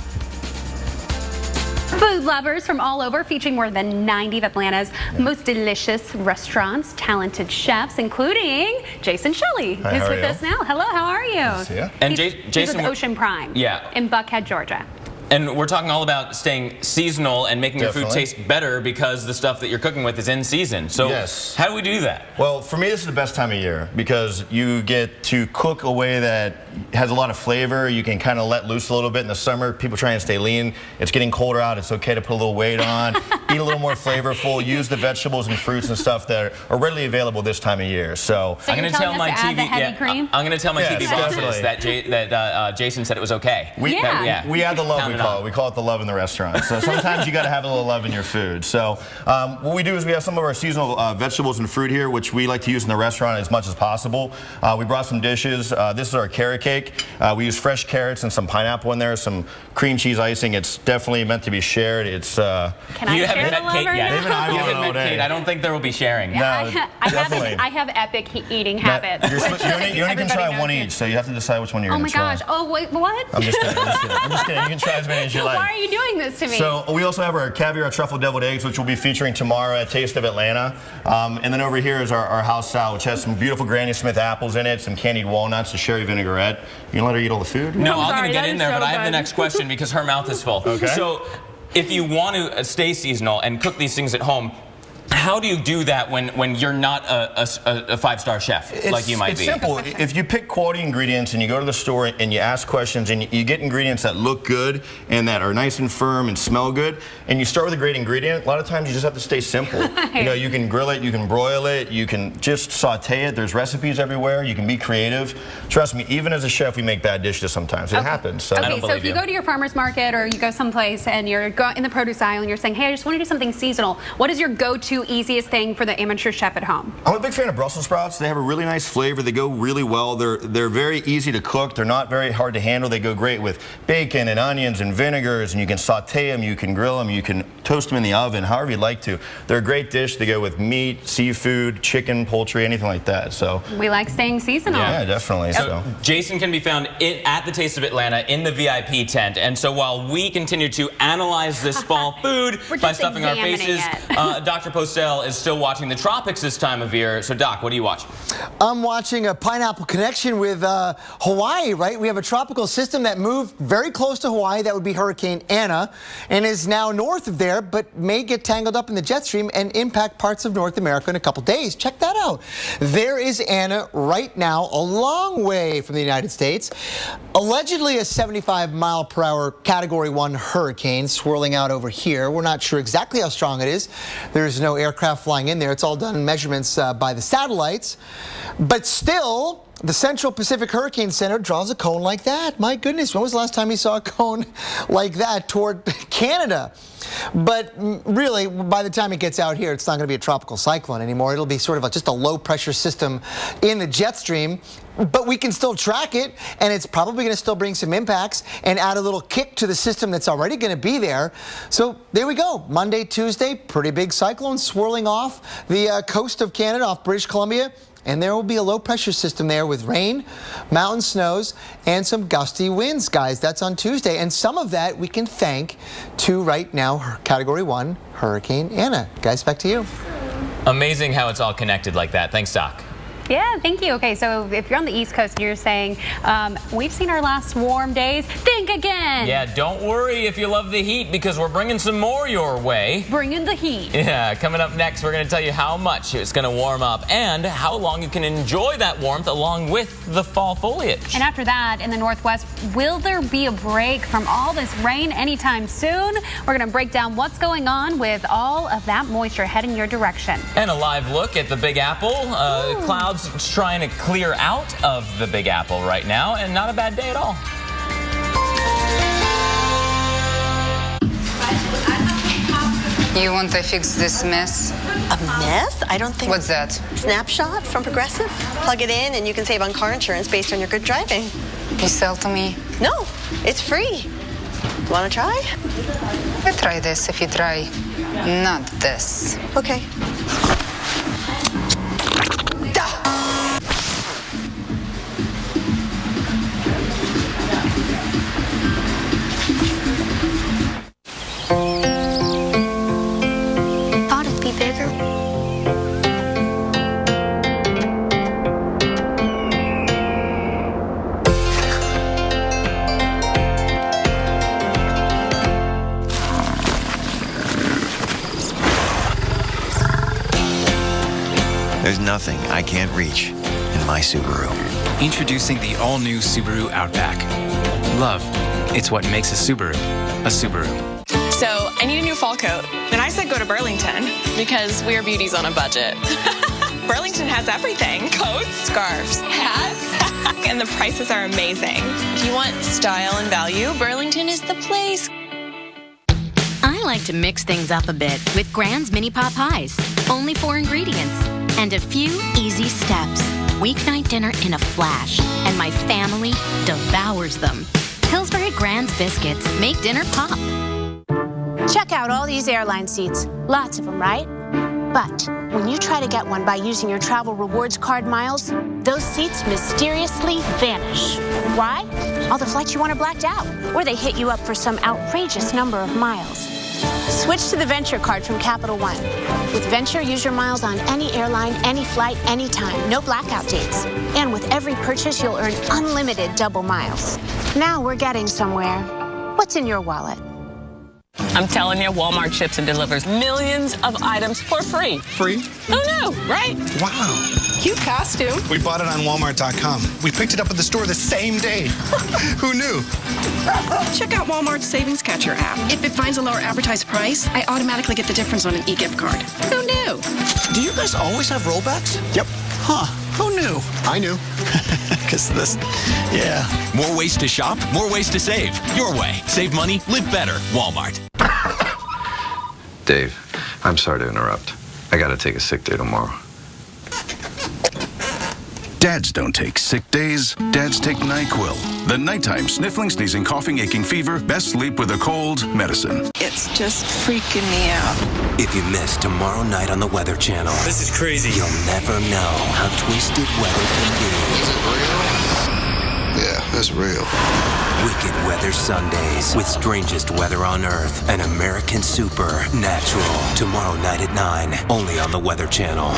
Food lovers from all over, featuring more than 90 of Atlanta's most delicious restaurants, talented chefs, including Jason Shelley, Hi, who's how are with you? us now. Hello, how are you? Nice to see ya. And He's Jason, with Ocean Prime in Buckhead, Georgia. And we're talking all about staying seasonal and making your food taste better because the stuff that you're cooking with is in season. So how do we do that? Well, for me, this is the best time of year because you get to cook a way that has a lot of flavor. You can kind of let loose a little bit in the summer. People try and stay lean. It's getting colder out. It's okay to put a little weight on, eat a little more flavorful, use the vegetables and fruits and stuff that are readily available this time of year. So I'm going to tell my TV. I'm going to tell my TV bosses definitely. that Jason said it was okay. We add the love, we call it. We call it the love in the restaurant. So sometimes you got to have a little love in your food. So what we do is we have some of our seasonal vegetables and fruit here, which we like to use in the restaurant as much as possible. We brought some dishes. This is our carrot cake. We use fresh carrots and some pineapple in there, some cream cheese icing. It's definitely meant to be shared. It's. Can I share the love right now? You haven't met Kate. I don't think there will be sharing. Yeah, I have epic eating habits. You only can try one each, so you have to decide which one you're going to try. Oh my gosh. Oh, wait, what? I'm just kidding. I'm just kidding. You can try as many as you like. Why are you doing this to me? So we also have our caviar truffle deviled eggs, which we'll be featuring tomorrow at Taste of Atlanta. And then over here is our house salad, which has some beautiful Granny Smith apples in it, some candied walnuts, a sherry vinaigrette. You gonna let her eat all the food? No, I'm going to get in there, but I have the next question because her mouth is full. Okay. So if you want to stay seasonal and cook these things at home, how do you do that when you're not a five-star chef like you might be? It's simple. If you pick quality ingredients and you go to the store and you ask questions and you get ingredients that look good and that are nice and firm and smell good, and you start with a great ingredient, a lot of times you just have to stay simple. You know, you can grill it, you can broil it, you can just saute it. There's recipes everywhere. You can be creative. Trust me, even as a chef, we make bad dishes sometimes. It happens. So. Okay, so if you go to your farmer's market or you go someplace and you're in the produce aisle and you're saying, hey, I just want to do something seasonal, what is your go-to easiest thing for the amateur chef at home? I'm a big fan of Brussels sprouts. They have a really nice flavor. They go really well. They're very easy to cook. They're not very hard to handle. They go great with bacon and onions and vinegars, and you can saute them, you can grill them, you can toast them in the oven, however you'd like to. They're a great dish. They go with meat, seafood, chicken, poultry, anything like that. So we like staying seasonal. Yeah, definitely. So Jason can be found at the Taste of Atlanta in the VIP tent. And so while we continue to analyze this fall food by stuffing our faces, Dr. Postel is still watching the tropics this time of year. So Doc, what do you watch? I'm watching a pineapple connection with Hawaii, right? We have a tropical system that moved very close to Hawaii. That would be Hurricane Anna, and is now north of there, but may get tangled up in the jet stream and impact parts of North America in a couple days. Check that out. There is Anna right now, a long way from the United States. Allegedly a 75-mile-per-hour Category 1 hurricane swirling out over here. We're not sure exactly how strong it is. There's no aircraft flying in there. It's all done in measurements by the satellites. But still, the Central Pacific Hurricane Center draws a cone like that. My goodness, when was the last time you saw a cone like that toward Canada? But really, by the time it gets out here, it's not going to be a tropical cyclone anymore. It'll be sort of just a low-pressure system in the jet stream. But we can still track it, and it's probably going to still bring some impacts and add a little kick to the system that's already going to be there. So there we go. Monday, Tuesday, pretty big cyclone swirling off the coast of Canada, off British Columbia. And there will be a low-pressure system there with rain, mountain snows, and some gusty winds, guys. That's on Tuesday. And some of that we can thank to, right now, Category 1 Hurricane Anna. Guys, back to you. Amazing how it's all connected like that. Thanks, Doc. Yeah, thank you. Okay, so if you're on the East Coast and you're saying, we've seen our last warm days, think again. Yeah, don't worry if you love the heat because we're bringing some more your way. Bringing the heat. Yeah, coming up next, we're going to tell you how much it's going to warm up and how long you can enjoy that warmth along with the fall foliage. And after that, in the Northwest, will there be a break from all this rain anytime soon? We're going to break down what's going on with all of that moisture heading your direction. And a live look at the Big Apple. Clouds trying to clear out of the Big Apple right now, and not a bad day at all. You want to fix this mess? A mess? I don't think... What's that? Snapshot from Progressive. Plug it in and you can save on car insurance based on your good driving. You sell to me? No, it's free. Want to try? I try this if you try not this. Okay. Thought it'd be bigger. There's nothing I can't reach in my Subaru. Introducing the all-new Subaru Outback. Love, it's what makes a Subaru a Subaru. So, I need a new fall coat. And I said go to Burlington because we're beauties on a budget. Burlington has everything. Coats, scarves, hats, and the prices are amazing. If you want style and value, Burlington is the place. I like to mix things up a bit with Grand's Mini Pot Pies. Only 4 ingredients and a few easy steps. Weeknight dinner in a flash, and my family devours them. Pillsbury Grand's biscuits make dinner pop. Check out all these airline seats. Lots of them, right? But when you try to get one by using your travel rewards card miles, those seats mysteriously vanish. Why? All the flights you want are blacked out, or they hit you up for some outrageous number of miles. Switch to the Venture card from Capital One. With Venture, use your miles on any airline, any flight, anytime. No blackout dates. And with every purchase, you'll earn unlimited double miles. Now we're getting somewhere. What's in your wallet? I'm telling you, Walmart ships and delivers millions of items for free. Free? Who knew, right? Wow. Cute costume. We bought it on Walmart.com. We picked it up at the store the same day. Who knew? Check out Walmart's Savings Catcher app. If it finds a lower advertised price, I automatically get the difference on an e-gift card. Who knew? Do you guys always have rollbacks? Yep. Huh. Who knew? I knew. Because this, yeah. More ways to shop, more ways to save. Your way. Save money, live better. Walmart. Dave, I'm sorry to interrupt. I gotta take a sick day tomorrow. Dads don't take sick days. Dads take NyQuil. The nighttime sniffling, sneezing, coughing, aching, fever, best sleep with a cold medicine. It's just freaking me out. If you miss tomorrow night on the Weather Channel, This is crazy. you'll never know how twisted weather can be. Is it real? Yeah, it's real. Wicked Weather Sundays with strangest weather on Earth and American Supernatural. Tomorrow night at 9, only on the Weather Channel.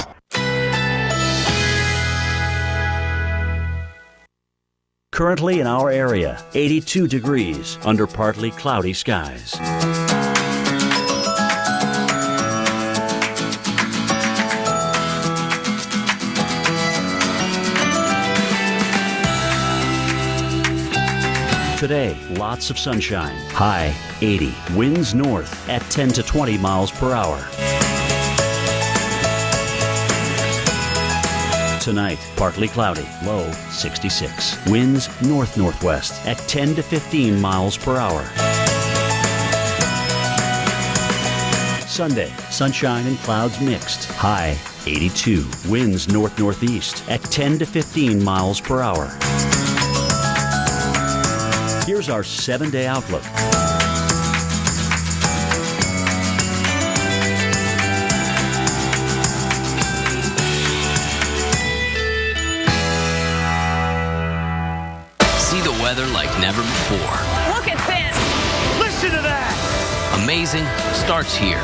Currently in our area, 82 degrees under partly cloudy skies. Today, lots of sunshine. High 80. Winds north at 10 to 20 miles per hour. Tonight, partly cloudy, low 66. Winds north-northwest at 10 to 15 miles per hour. Sunday, sunshine and clouds mixed. High 82. Winds north-northeast at 10 to 15 miles per hour. Here's our 7-day outlook. See the weather like never before. Look at this. Listen to that. Amazing starts here.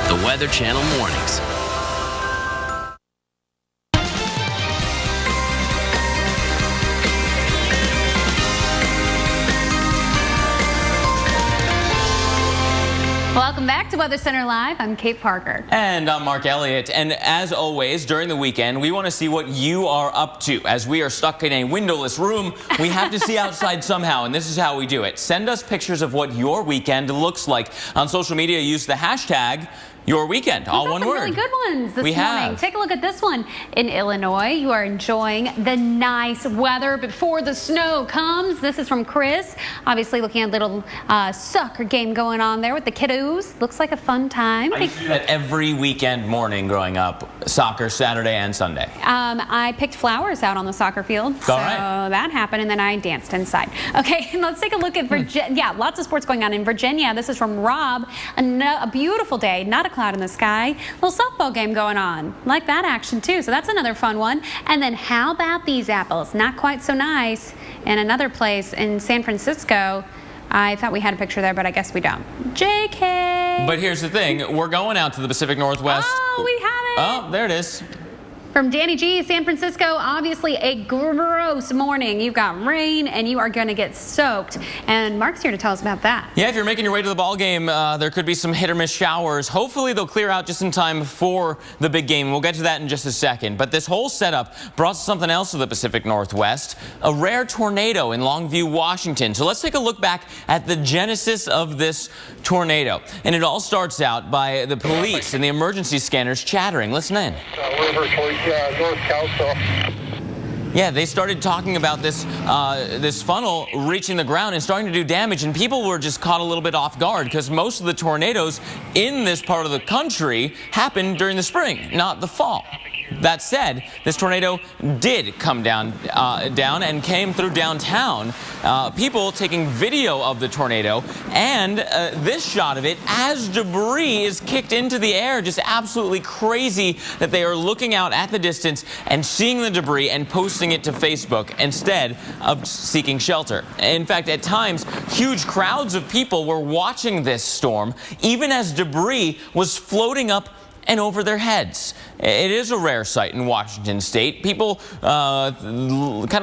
The Weather Channel Mornings. Welcome back to Weather Center Live. I'm Kate Parker. And I'm Mark Elliott. And as always, during the weekend, we want to see what you are up to. As we are stuck in a windowless room, we have to see outside somehow, and this is how we do it. Send us pictures of what your weekend looks like. On social media, use the hashtag your weekend. All one word. Really good ones this We morning. have. Take a look at this one. In Illinois, you are enjoying the nice weather before the snow comes. This is from Chris. Obviously looking at a little soccer game going on there with the kiddos. Looks like a fun time. I used to do that every weekend morning growing up. Soccer Saturday and Sunday. I picked flowers out on the soccer field. So that happened, and then I danced inside. Okay, let's take a look at Virginia. Yeah, lots of sports going on in Virginia. This is from Rob. A beautiful day, not a cloud in the sky. Little softball game going on. Like that action too, so that's another fun one. And then how about these apples? Not quite so nice. In another place in San Francisco, I thought we had a picture there, but I guess we don't. JK. But here's the thing. We're going out to the Pacific Northwest. Oh, we have it. Oh, there it is. From Danny G, San Francisco, obviously a gross morning. You've got rain and you are going to get soaked. And Mark's here to tell us about that. Yeah, if you're making your way to the ball game, there could be some hit or miss showers. Hopefully they'll clear out just in time for the big game. We'll get to that in just a second. But this whole setup brought something else to the Pacific Northwest, a rare tornado in Longview, Washington. So let's take a look back at the genesis of this tornado. And it all starts out by the police and the emergency scanners chattering. Listen in. North Council. Yeah, they started talking about this this funnel reaching the ground and starting to do damage, and people were just caught a little bit off guard because most of the tornadoes in this part of the country happened during the spring, not the fall. That said, this tornado did come down and came through downtown. People taking video of the tornado and this shot of it as debris is kicked into the air. Just absolutely crazy that they are looking out at the distance and seeing the debris and posting it to Facebook instead of seeking shelter. In fact, at times, huge crowds of people were watching this storm, even as debris was floating up and over their heads. It is a rare sight in Washington state. People kind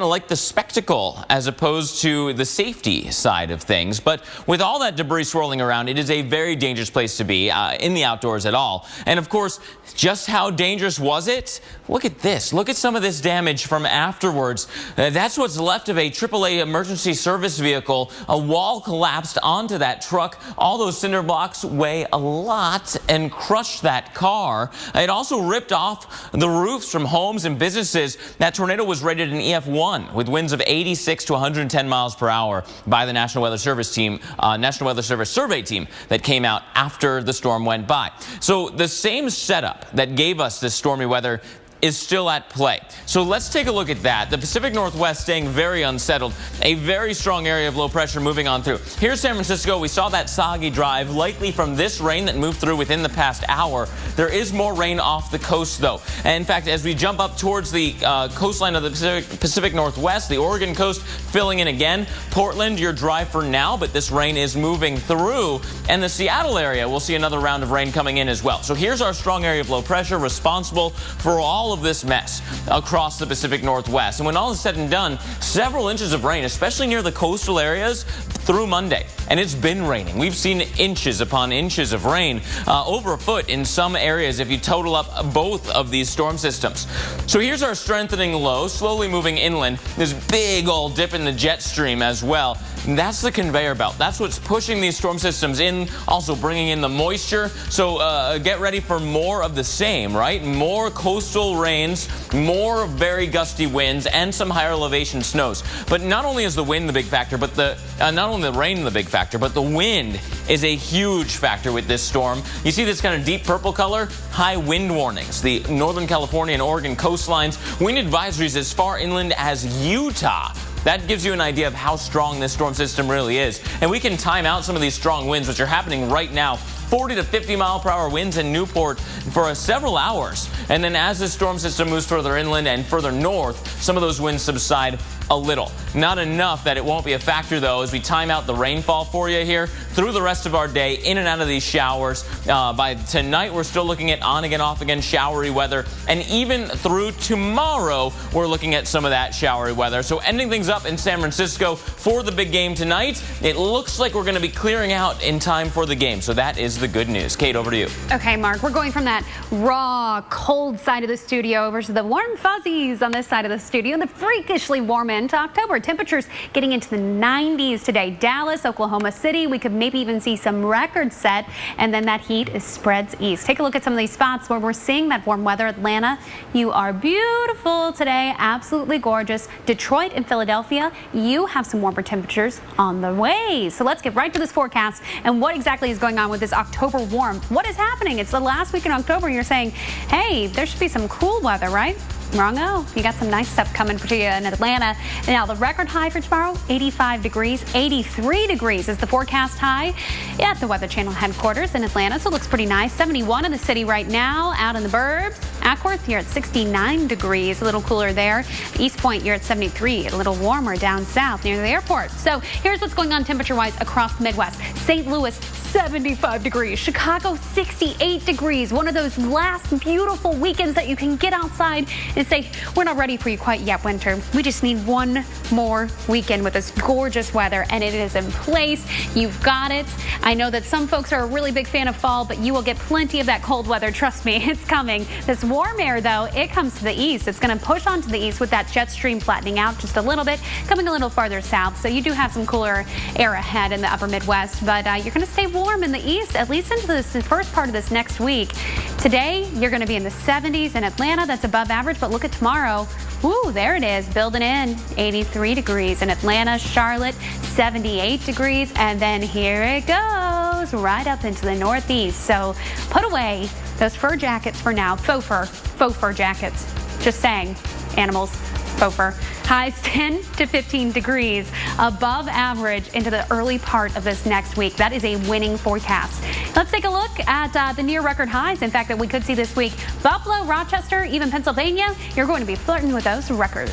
of like the spectacle as opposed to the safety side of things. But with all that debris swirling around, it is a very dangerous place to be in the outdoors at all. And of course, just how dangerous was it? Look at this. Look at some of this damage from afterwards. That's what's left of a AAA emergency service vehicle. A wall collapsed onto that truck. All those cinder blocks weigh a lot and crushed that car. It also ripped off the roofs from homes and businesses. That tornado was rated an EF1 with winds of 86 to 110 miles per hour by the National Weather Service team, National Weather Service survey team that came out after the storm went by. So the same setup that gave us this stormy weather is still at play. So let's take a look at that. The Pacific Northwest staying very unsettled. A very strong area of low pressure moving on through. Here's San Francisco. We saw that soggy drive, likely from this rain that moved through within the past hour. There is more rain off the coast, though. And in fact, as we jump up towards the coastline of the Pacific Northwest, the Oregon coast filling in again. Portland, your dry for now, but this rain is moving through. And the Seattle area, we'll see another round of rain coming in as well. So here's our strong area of low pressure responsible for all of this mess across the Pacific Northwest. And when all is said and done, several inches of rain, especially near the coastal areas, through Monday. And it's been raining. We've seen inches upon inches of rain, over a foot in some areas if you total up both of these storm systems. So here's our strengthening low, slowly moving inland. This big old dip in the jet stream as well. And that's the conveyor belt. That's what's pushing these storm systems in, also bringing in the moisture. So get ready for more of the same, right? More coastal rains, more very gusty winds, and some higher elevation snows. But not only is the wind the big factor, but not only the rain the big factor, but the wind is a huge factor with this storm. You see this kind of deep purple color? High wind warnings. The Northern California and Oregon coastlines, wind advisories as far inland as Utah. That gives you an idea of how strong this storm system really is. And we can time out some of these strong winds, which are happening right now. 40 to 50 mile per hour winds in Newport for several hours. And then as this storm system moves further inland and further north, some of those winds subside a little. Not enough that it won't be a factor, though, as we time out the rainfall for you here through the rest of our day, in and out of these showers. By tonight, we're still looking at on again, off again showery weather. And even through tomorrow, we're looking at some of that showery weather. So ending things up in San Francisco for the big game tonight, it looks like we're going to be clearing out in time for the game. So that is is the good news. Kate, over to you. Okay, Mark, we're going from that raw, cold side of the studio over to the warm fuzzies on this side of the studio and the freakishly warm end to October. Temperatures getting into the 90s today. Dallas, Oklahoma City, we could maybe even see some records set, and then that heat spreads east. Take a look at some of these spots where we're seeing that warm weather. Atlanta, you are beautiful today, absolutely gorgeous. Detroit and Philadelphia, you have some warmer temperatures on the way. So let's get right to this forecast and what exactly is going on with this October warmth. What is happening? It's the last week in October and you're saying, hey, there should be some cool weather, right? Wrong-o. You got some nice stuff coming for you in Atlanta. And now the record high for tomorrow, 85 degrees. 83 degrees is the forecast high at the Weather Channel headquarters in Atlanta. So it looks pretty nice. 71 in the city right now. Out in the burbs, Ackworth, you're at 69 degrees. A little cooler there. East Point, you're at 73. A little warmer down south near the airport. So here's what's going on temperature-wise across the Midwest. St. Louis, 75 degrees. Chicago, 68 degrees. One of those last beautiful weekends that you can get outside and say, we're not ready for you quite yet, winter. We just need one more weekend with this gorgeous weather, and it is in place. You've got it. I know that some folks are a really big fan of fall, but you will get plenty of that cold weather. Trust me, it's coming. This warm air, though, it comes to the east. It's going to push onto the east with that jet stream flattening out just a little bit, coming a little farther south. So you do have some cooler air ahead in the upper Midwest, but you're going to stay warm in the east, at least into this first part of this next week. Today, you're going to be in the 70s in Atlanta. That's above average, but look at tomorrow. Woo, there it is, building in 83 degrees in Atlanta, Charlotte, 78 degrees, and then here it goes right up into the northeast. So put away those fur jackets for now. Faux fur jackets. Just saying, animals. Faux fur. Highs 10 to 15 degrees above average into the early part of this next week. That is a winning forecast. Let's take a look at the near record highs, in fact, that we could see this week. Buffalo, Rochester, even Pennsylvania, you're going to be flirting with those records.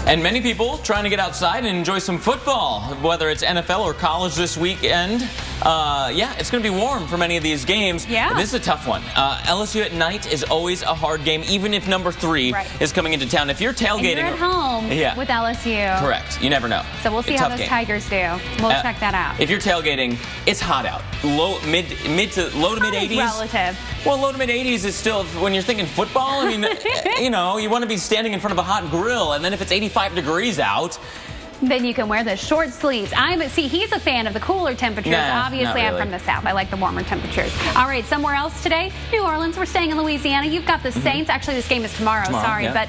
And many people trying to get outside and enjoy some football, whether it's NFL or college this weekend. Yeah, it's going to be warm for many of these games. Yeah. This is a tough one. LSU at night is always a hard game, even if number 3 is coming into town. If you're tailgating, and you're at home with LSU. Correct. You never know. So we'll see how those Tigers do. We'll check that out. If you're tailgating, it's hot out. Low to mid 80s. Relative. Well, low to mid 80s is still, when you're thinking football, I mean, you know, you want to be standing in front of a hot grill, and then if it's 85 degrees out, then you can wear the short sleeves. See, he's a fan of the cooler temperatures. Obviously, I'm from the South. I like the warmer temperatures. All right, somewhere else today, New Orleans. We're staying in Louisiana. You've got the Saints. Actually, this game is tomorrow. Sorry, but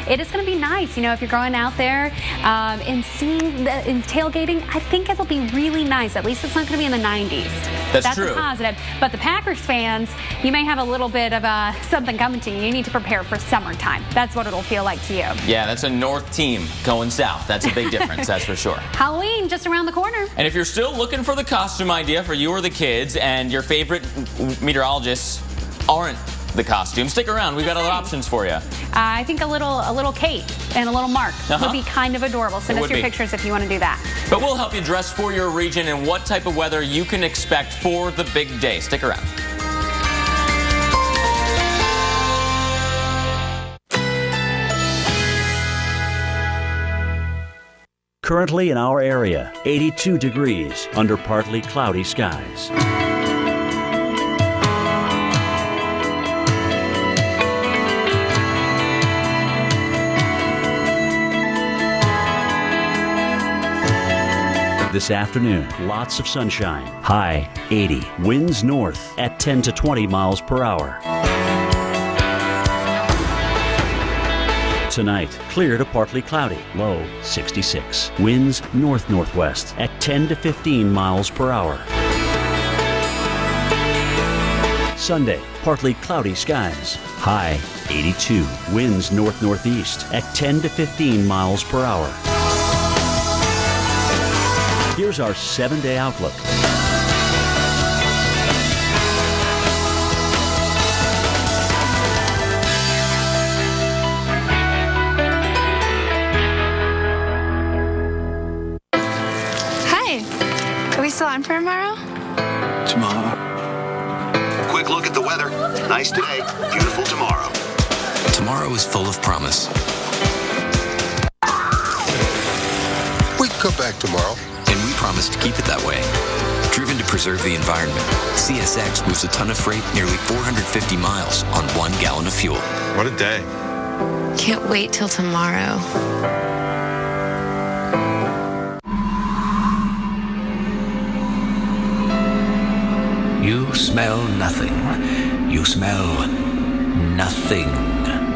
it is going to be nice. You know, if you're going out there and seeing in tailgating, I think it'll be really nice. At least it's not going to be in the 90s. That's true. A positive. But the Packers fans, you may have a little bit of something coming to you. You need to prepare for summertime. That's what it'll feel like to you. Yeah, that's a north team going south. That's a big difference. That's for sure. Halloween just around the corner. And if you're still looking for the costume idea for you or the kids, and your favorite meteorologists aren't the costume, stick around. We've got other options for you. I think a little Kate and a little Mark would be kind of adorable. Send us your pictures if you want to do that. But we'll help you dress for your region and what type of weather you can expect for the big day. Stick around. Currently in our area, 82 degrees under partly cloudy skies. This afternoon, lots of sunshine. High 80. Winds north at 10 to 20 miles per hour. Tonight, clear to partly cloudy, low 66. Winds north-northwest at 10 to 15 miles per hour. Sunday, partly cloudy skies, high 82. Winds north-northeast at 10 to 15 miles per hour. Here's our 7-day outlook. Still on for tomorrow? Quick look at the weather. Nice today, beautiful tomorrow. Tomorrow is full of promise. We can come back tomorrow. And we promise to keep it that way. Driven to preserve the environment, CSX moves a ton of freight nearly 450 miles on 1 gallon of fuel. What a day. Can't wait till tomorrow. You smell nothing. You smell nothing.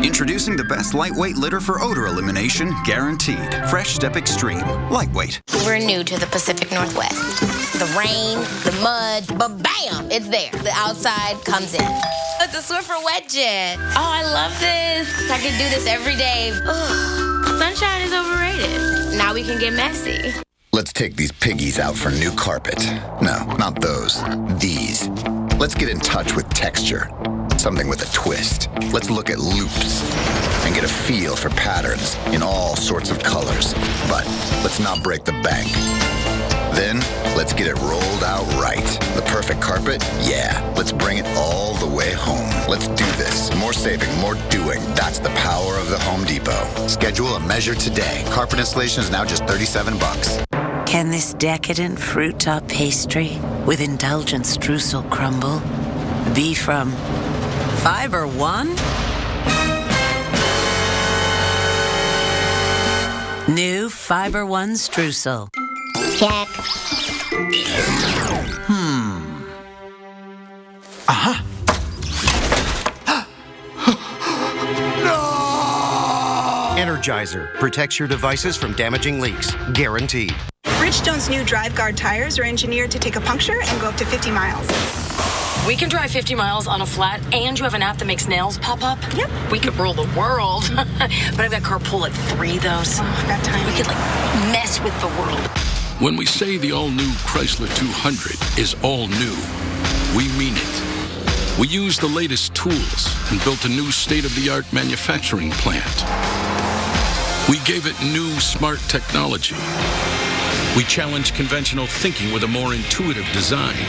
Introducing the best lightweight litter for odor elimination, guaranteed. Fresh Step Extreme. Lightweight. We're new to the Pacific Northwest. The rain, the mud, but bam, it's there. The outside comes in. It's a Swiffer wet jet. Oh, I love this. I can do this every day. Ugh. Sunshine is overrated. Now we can get messy. Let's take these piggies out for new carpet. No, not those. These. Let's get in touch with texture. Something with a twist. Let's look at loops and get a feel for patterns in all sorts of colors. But let's not break the bank. Then, let's get it rolled out right. The perfect carpet? Yeah. Let's bring it all the way home. Let's do this. More saving, more doing. That's the power of the Home Depot. Schedule a measure today. Carpet installation is now just $37. Can this decadent fruit top pastry with indulgent streusel crumble be from Fiber One? New Fiber One streusel. Check. Aha. Energizer protects your devices from damaging leaks. Guaranteed. Bridgestone's new Drive Guard tires are engineered to take a puncture and go up to 50 miles. We can drive 50 miles on a flat, and you have an app that makes nails pop up? Yep. We could rule the world. But I've got carpool at 3, though, so that time. We could, mess with the world. When we say the all-new Chrysler 200 is all new, we mean it. We used the latest tools and built a new state-of-the-art manufacturing plant. We gave it new smart technology. We challenged conventional thinking with a more intuitive design.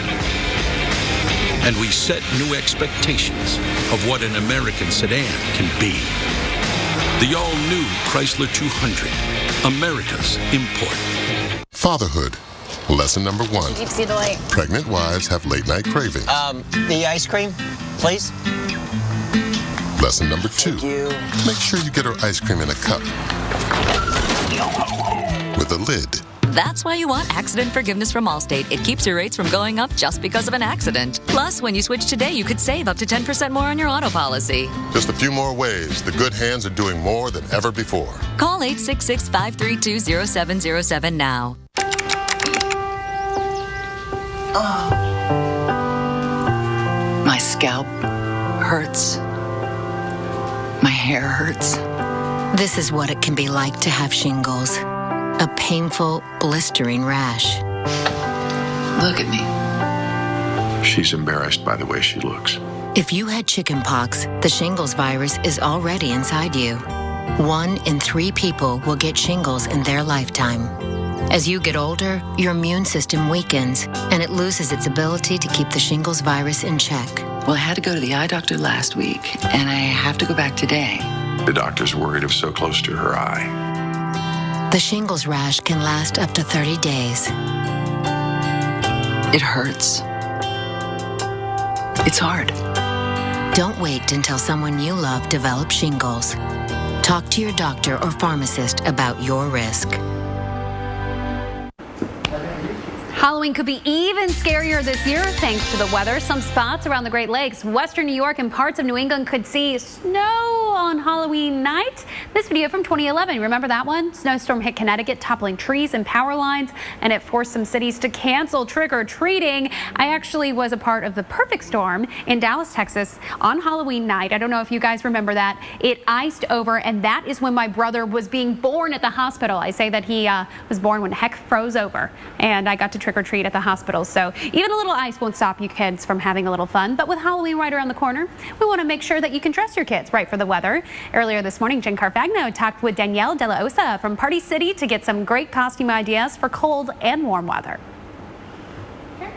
And we set new expectations of what an American sedan can be. The all-new Chrysler 200, America's import. Fatherhood. Lesson number 1. Deep sea delight. Pregnant wives have late-night cravings. The ice cream, please. Lesson number 2. Make sure you get her ice cream in a cup with a lid. That's why you want accident forgiveness from Allstate. It keeps your rates from going up just because of an accident. Plus, when you switch today, you could save up to 10% more on your auto policy. Just a few more ways. The good hands are doing more than ever before. Call 866-532-0707 now. My scalp hurts. My hair hurts. This is what it can be like to have shingles. A painful, blistering rash. Look at me. She's embarrassed by the way she looks. If you had chickenpox, the shingles virus is already inside you. 1 in 3 people will get shingles in their lifetime. As you get older, your immune system weakens, and it loses its ability to keep the shingles virus in check. Well, I had to go to the eye doctor last week, and I have to go back today. The doctor's worried it was so close to her eye. The shingles rash can last up to 30 days. It hurts. It's hard. Don't wait until someone you love develops shingles. Talk to your doctor or pharmacist about your risk. Halloween could be even scarier this year thanks to the weather. Some spots around the Great Lakes, western New York, and parts of New England could see snow on Halloween night. This video from 2011, remember that one? Snowstorm hit Connecticut, toppling trees and power lines, and it forced some cities to cancel trick-or-treating. I actually was a part of the perfect storm in Dallas, Texas on Halloween night. I don't know if you guys remember that. It iced over, and that is when my brother was being born at the hospital. I say that he was born when heck froze over, and I got to trick-or-treat at the hospital. So even a little ice won't stop you kids from having a little fun. But with Halloween right around the corner, we want to make sure that you can dress your kids right for the weather. Earlier this morning, Jen Carfagno talked with Danielle De La Osa from Party City to get some great costume ideas for cold and warm weather.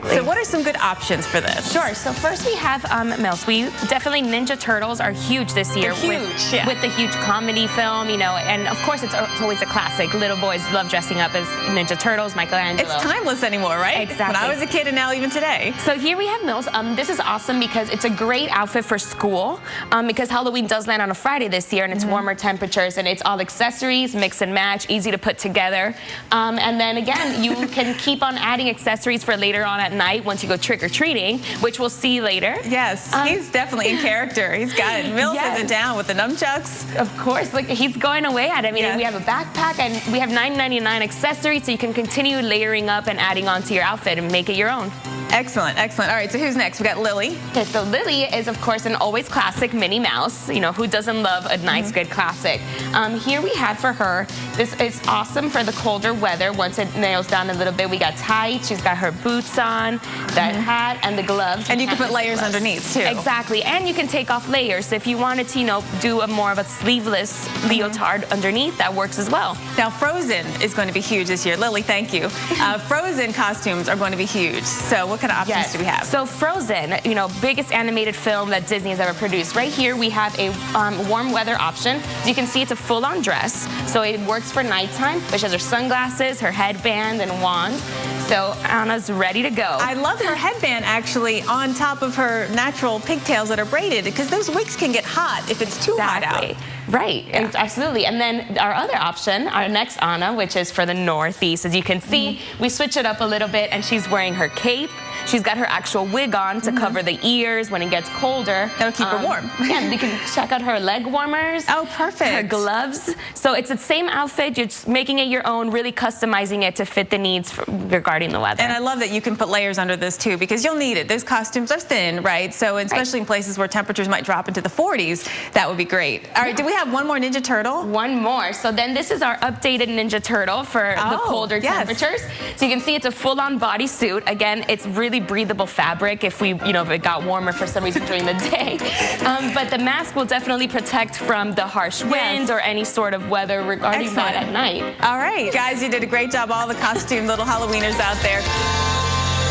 So what are some good options for this? Sure. So first we have Mills. We definitely, Ninja Turtles are huge this year. With the huge comedy film, you know, and of course it's always a classic. Little boys love dressing up as Ninja Turtles, Michelangelo. It's timeless anymore, right? Exactly. When I was a kid and now even today. So here we have Mills. This is awesome because it's a great outfit for school because Halloween does land on a Friday this year and it's warmer temperatures and it's all accessories, mix and match, easy to put together. And then again, you can keep on adding accessories for later on at night once you go trick-or-treating, which we'll see later. Yes, he's definitely in character. He's got it. Mills has it down with the nunchucks. Of course, like he's going away at it. I mean, we have a backpack and we have $9.99 accessories, so you can continue layering up and adding onto your outfit and make it your own. Excellent, excellent. All right, so who's next? We got Lily. Okay, so Lily is, of course, an always classic Minnie Mouse. You know, who doesn't love a nice, good classic? Here we have for her, this is awesome for the colder weather. Once it nails down a little bit, we got tights. She's got her boots on, that hat, and the gloves. And you can put layers underneath, too. Exactly, and you can take off layers. So if you wanted to, you know, do a more of a sleeveless leotard underneath, that works as well. Now, Frozen is going to be huge this year. Lily, thank you. Frozen costumes are going to be huge. So what kind of options do we have? So Frozen, you know, biggest animated film that Disney has ever produced. Right here we have a warm weather option. As you can see, it's a full-on dress, so it works for nighttime. But she has her sunglasses, her headband, and wand. So Anna's ready to go. I love her headband actually on top of her natural pigtails that are braided because those wigs can get hot if it's too hot out. Right, absolutely. And then our other option, our next Anna, which is for the Northeast. As you can see, we switch it up a little bit and she's wearing her cape. She's got her actual wig on to cover the ears when it gets colder. That'll keep her warm. Yeah, you can check out her leg warmers. Oh, perfect. Her gloves. So it's the same outfit, you're just making it your own, really customizing it to fit the needs regarding the weather. And I love that you can put layers under this too because you'll need it. Those costumes are thin, right? So especially in places where temperatures might drop into the 40s, that would be great. All right, do we have one more Ninja Turtle? One more. So then this is our updated Ninja Turtle for the colder temperatures. So you can see it's a full-on bodysuit. Again, it's really breathable fabric if if it got warmer for some reason during the day. But the mask will definitely protect from the harsh wind or any sort of weather regarding that at night. All right, guys, you did a great job. All the costume little Halloweeners out there.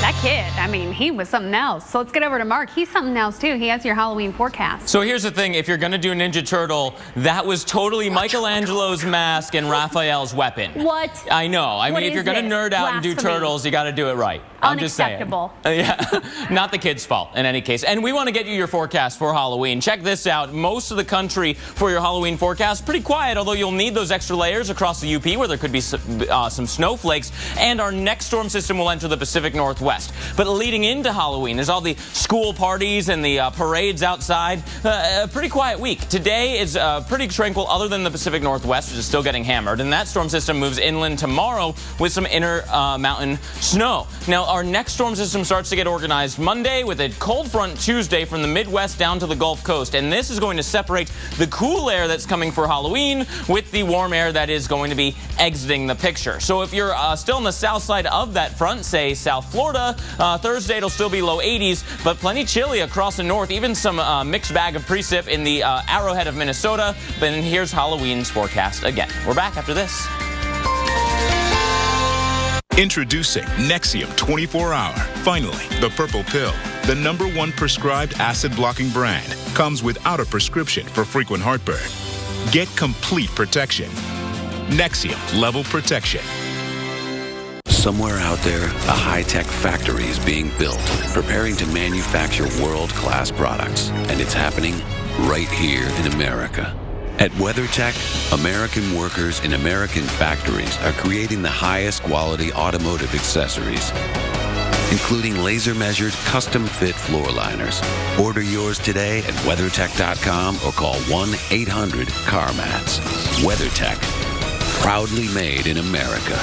That kid, I mean, he was something else. So let's get over to Mark. He's something else, too. He has your Halloween forecast. So here's the thing. If you're going to do Ninja Turtle, that was totally Michelangelo's mask and Raphael's weapon. What? I know. I mean, if you're going to nerd out and do turtles, you got to do it right. I'm just saying. Yeah, not the kids' fault in any case. And we want to get you your forecast for Halloween. Check this out. Most of the country for your Halloween forecast, pretty quiet, although you'll need those extra layers across the UP where there could be some snowflakes. And our next storm system will enter the Pacific Northwest. But leading into Halloween, there's all the school parties and the parades outside. A pretty quiet week. Today is pretty tranquil other than the Pacific Northwest, which is still getting hammered. And that storm system moves inland tomorrow with some inner mountain snow. Now, our next storm system starts to get organized Monday with a cold front Tuesday from the Midwest down to the Gulf Coast. And this is going to separate the cool air that's coming for Halloween with the warm air that is going to be exiting the picture. So if you're still on the south side of that front, say South Florida, Thursday it'll still be low 80s, but plenty chilly across the north, even some mixed bag of precip in the Arrowhead of Minnesota. Then here's Halloween's forecast again. We're back after this. Introducing Nexium 24-Hour. Finally, the purple pill, the #1 prescribed acid-blocking brand, comes without a prescription for frequent heartburn. Get complete protection. Nexium Level Protection. Somewhere out there, a high-tech factory is being built, preparing to manufacture world-class products. And it's happening right here in America. At WeatherTech, American workers in American factories are creating the highest quality automotive accessories, including laser-measured, custom-fit floor liners. Order yours today at WeatherTech.com or call 1-800-CarMats. WeatherTech, proudly made in America.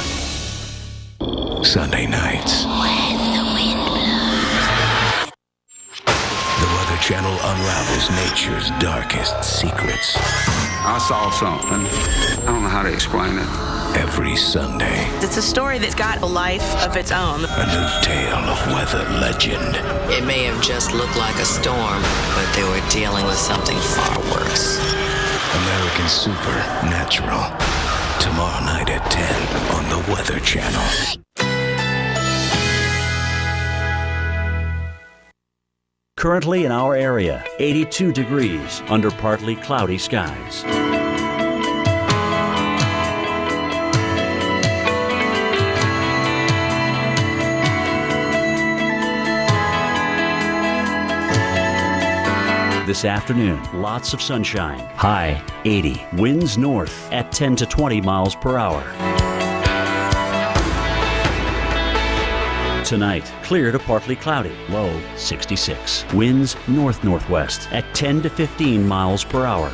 Sunday nights. When the wind blows. The Weather Channel unravels nature's darkest secrets. I saw something. I don't know how to explain it. Every Sunday. It's a story that's got a life of its own. A new tale of weather legend. It may have just looked like a storm, but they were dealing with something far worse. American Supernatural. Tomorrow night at 10 on the Weather Channel. Currently in our area, 82 degrees under partly cloudy skies. This afternoon, lots of sunshine. High 80. Winds north at 10 to 20 miles per hour. Tonight, clear to partly cloudy. Low 66. Winds north-northwest at 10 to 15 miles per hour.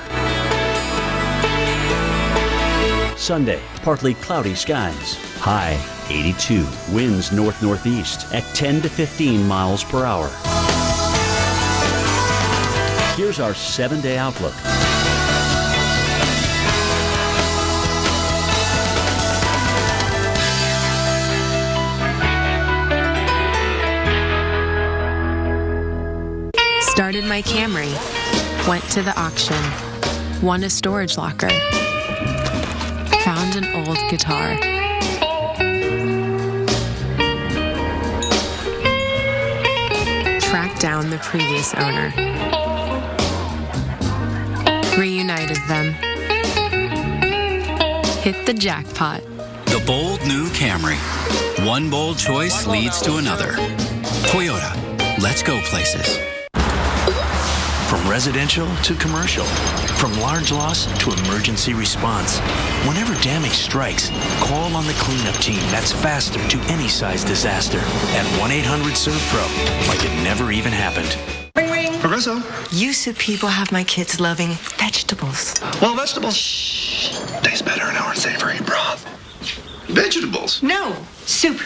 Sunday, partly cloudy skies. High 82. Winds north-northeast at 10 to 15 miles per hour. Here's our 7-day outlook. Started my Camry, went to the auction, won a storage locker, found an old guitar. Tracked down the previous owner. Reunited them. Hit the jackpot. The bold new Camry. One bold choice leads to another. Toyota. Let's go places. From residential to commercial. From large loss to emergency response. Whenever damage strikes, call on the cleanup team that's faster to any size disaster at 1-800-SERVE-PRO, like it never even happened. Ring, ring. Progresso. Used to people have my kids loving vegetables. Well, vegetables taste better in our savory broth. Vegetables? No, soup.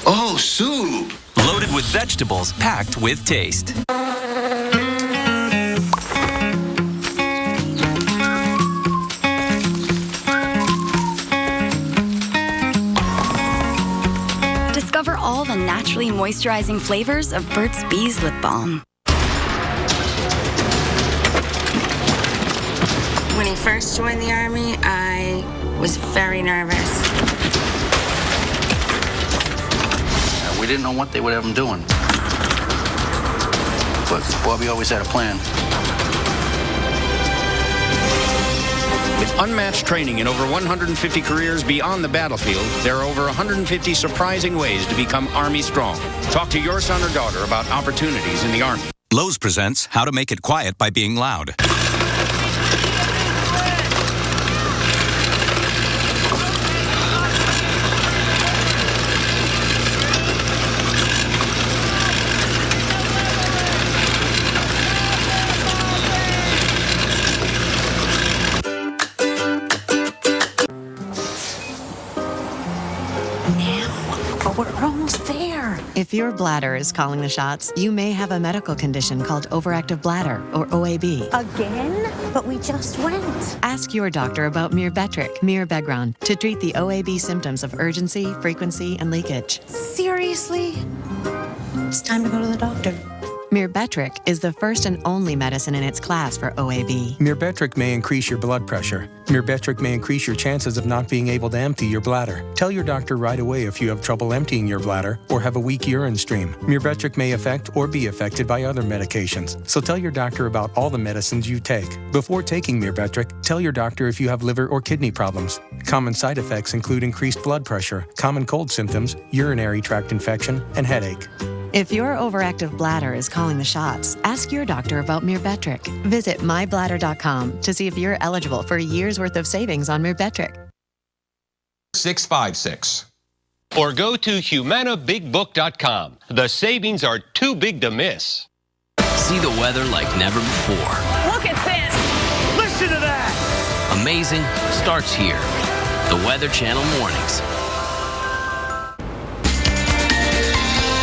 Oh, soup. Loaded with vegetables, packed with taste. Discover all the naturally moisturizing flavors of Burt's Bees Lip Balm. When he first joined the Army, I was very nervous. We didn't know what they would have him doing. But Bobby always had a plan. With unmatched training in over 150 careers beyond the battlefield, there are over 150 surprising ways to become Army strong. Talk to your son or daughter about opportunities in the Army. Lowe's presents How to Make It Quiet by Being Loud. We're almost there. If your bladder is calling the shots, you may have a medical condition called overactive bladder, or OAB. Again? But we just went. Ask your doctor about Myrbetriq, Mirabegron, to treat the OAB symptoms of urgency, frequency, and leakage. Seriously? It's time to go to the doctor. Myrbetriq is the first and only medicine in its class for OAB. Myrbetriq may increase your blood pressure. Myrbetriq may increase your chances of not being able to empty your bladder. Tell your doctor right away if you have trouble emptying your bladder or have a weak urine stream. Myrbetriq may affect or be affected by other medications, so tell your doctor about all the medicines you take. Before taking Myrbetriq, tell your doctor if you have liver or kidney problems. Common side effects include increased blood pressure, common cold symptoms, urinary tract infection, and headache. If your overactive bladder is calling the shots, ask your doctor about Myrbetriq. Visit mybladder.com to see if you're eligible for a year's worth of savings on Myrbetriq. 656. Or go to HumanaBigBook.com. The savings are too big to miss. See the weather like never before. Look at this. Listen to that. Amazing starts here. The Weather Channel mornings.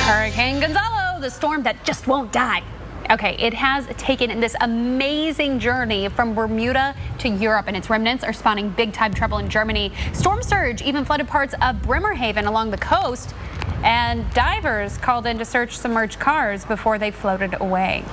Hurricane Gonzalo, the storm that just won't die. Okay, it has taken this amazing journey from Bermuda to Europe, and its remnants are spawning big-time trouble in Germany. Storm surge even flooded parts of Bremerhaven along the coast, and divers called in to search submerged cars before they floated away.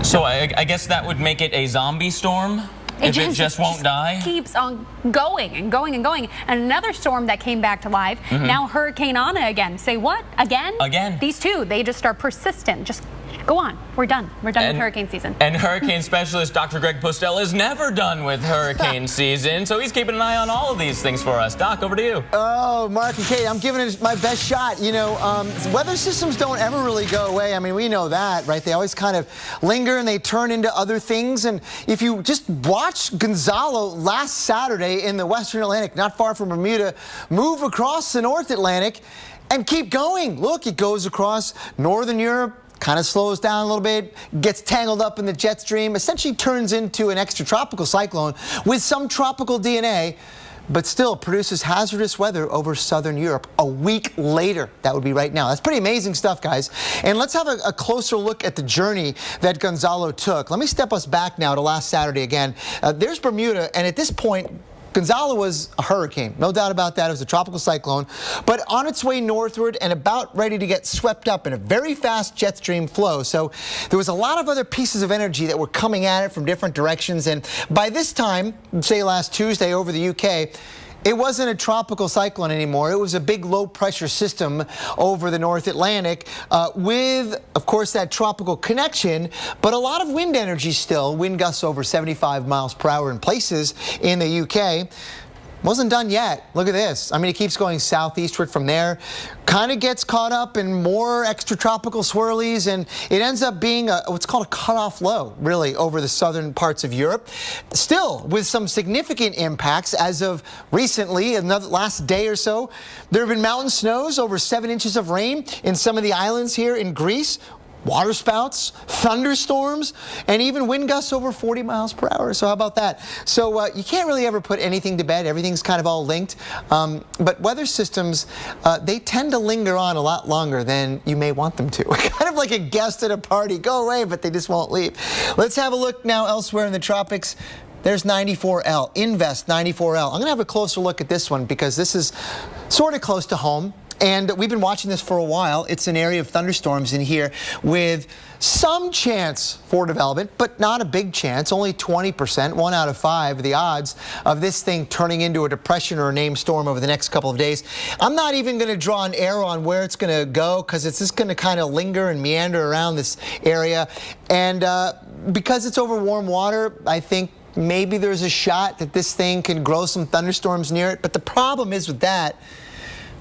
So I guess that would make it a zombie storm? If it just won't die? Keeps on going and going and going. And another storm that came back to life, now Hurricane Ana again. Say what? Again? Again. These two, they just are persistent, just go on. We're done. We're done with hurricane season. And hurricane specialist Dr. Greg Postel is never done with hurricane season, so he's keeping an eye on all of these things for us. Doc, over to you. Oh, Mark and Kate, I'm giving it my best shot. You know, weather systems don't ever really go away. I mean, we know that, right? They always kind of linger and they turn into other things. And if you just watch Gonzalo last Saturday in the Western Atlantic, not far from Bermuda, move across the North Atlantic and keep going. Look, it goes across Northern Europe, kind of slows down a little bit, gets tangled up in the jet stream, essentially turns into an extratropical cyclone with some tropical DNA, but still produces hazardous weather over southern Europe a week later. That would be right now. That's pretty amazing stuff, guys. And let's have a closer look at the journey that Gonzalo took. Let me step us back now to last Saturday again. There's Bermuda, and at this point, Gonzalo was a hurricane, no doubt about that. It was a tropical cyclone, but on its way northward and about ready to get swept up in a very fast jet stream flow. So there was a lot of other pieces of energy that were coming at it from different directions. And by this time, say last Tuesday over the UK, it wasn't a tropical cyclone anymore. It was a big low pressure system over the North Atlantic with, of course, that tropical connection, but a lot of wind energy still. Wind gusts over 75 miles per hour in places in the UK. Wasn't done yet. Look at this. I mean, it keeps going southeastward from there. Kind of gets caught up in more extratropical swirlies, and it ends up being what's called a cutoff low, really, over the southern parts of Europe. Still, with some significant impacts as of recently, last day or so. There have been mountain snows, over 7 inches of rain in some of the islands here in Greece. Waterspouts, thunderstorms, and even wind gusts over 40 miles per hour. So how about that? So you can't really ever put anything to bed. Everything's kind of all linked. But weather systems, they tend to linger on a lot longer than you may want them to. Kind of like a guest at a party. Go away, but they just won't leave. Let's have a look now elsewhere in the tropics. There's 94L, Invest 94L. I'm going to have a closer look at this one because this is sort of close to home. And we've been watching this for a while. It's an area of thunderstorms in here with some chance for development, but not a big chance, only 20%, 1 out of 5, the odds of this thing turning into a depression or a named storm over the next couple of days. I'm not even going to draw an arrow on where it's going to go because it's just going to kind of linger and meander around this area. And because it's over warm water, I think maybe there's a shot that this thing can grow some thunderstorms near it. But the problem is with that,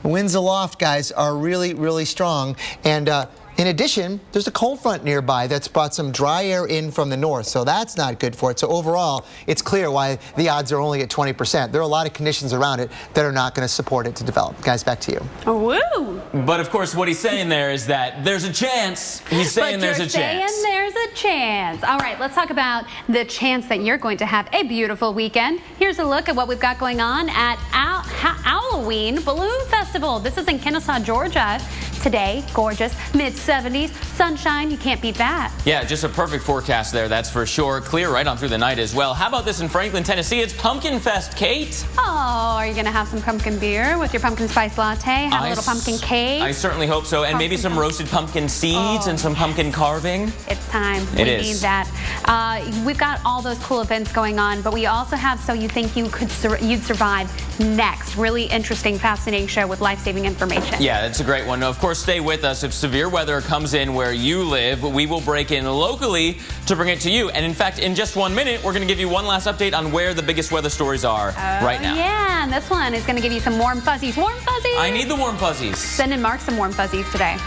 winds aloft, guys, are really, really strong. And in addition, there's a cold front nearby that's brought some dry air in from the north, so that's not good for it. So overall, it's clear why the odds are only at 20%. There are a lot of conditions around it that are not going to support it to develop. Guys, back to you. Woo! But of course, what he's saying there is that there's a chance. He's saying there's a chance. There's a chance. All right, let's talk about the chance that you're going to have a beautiful weekend. Here's a look at what we've got going on at Halloween Balloon Festival. This is in Kennesaw, Georgia. Today, gorgeous, mid-70s, sunshine, you can't beat that. Yeah, just a perfect forecast there, that's for sure. Clear right on through the night as well. How about this in Franklin, Tennessee? It's Pumpkin Fest, Kate. Oh, are you going to have some pumpkin beer with your pumpkin spice latte? Have a little pumpkin cake? I certainly hope so. And maybe some roasted pumpkin seeds and some pumpkin carving. It's time. We need that. We've got all those cool events going on, but we also have So You Think You'd Survive next. Really interesting, fascinating show with life-saving information. Yeah, it's a great one. Of course, stay with us. If severe weather comes in where you live, we will break in locally to bring it to you. And in fact, in just 1 minute, we're going to give you one last update on where the biggest weather stories are right now. Yeah, and this one is going to give you some warm fuzzies. Warm fuzzies! I need the warm fuzzies. Sending Mark some warm fuzzies today.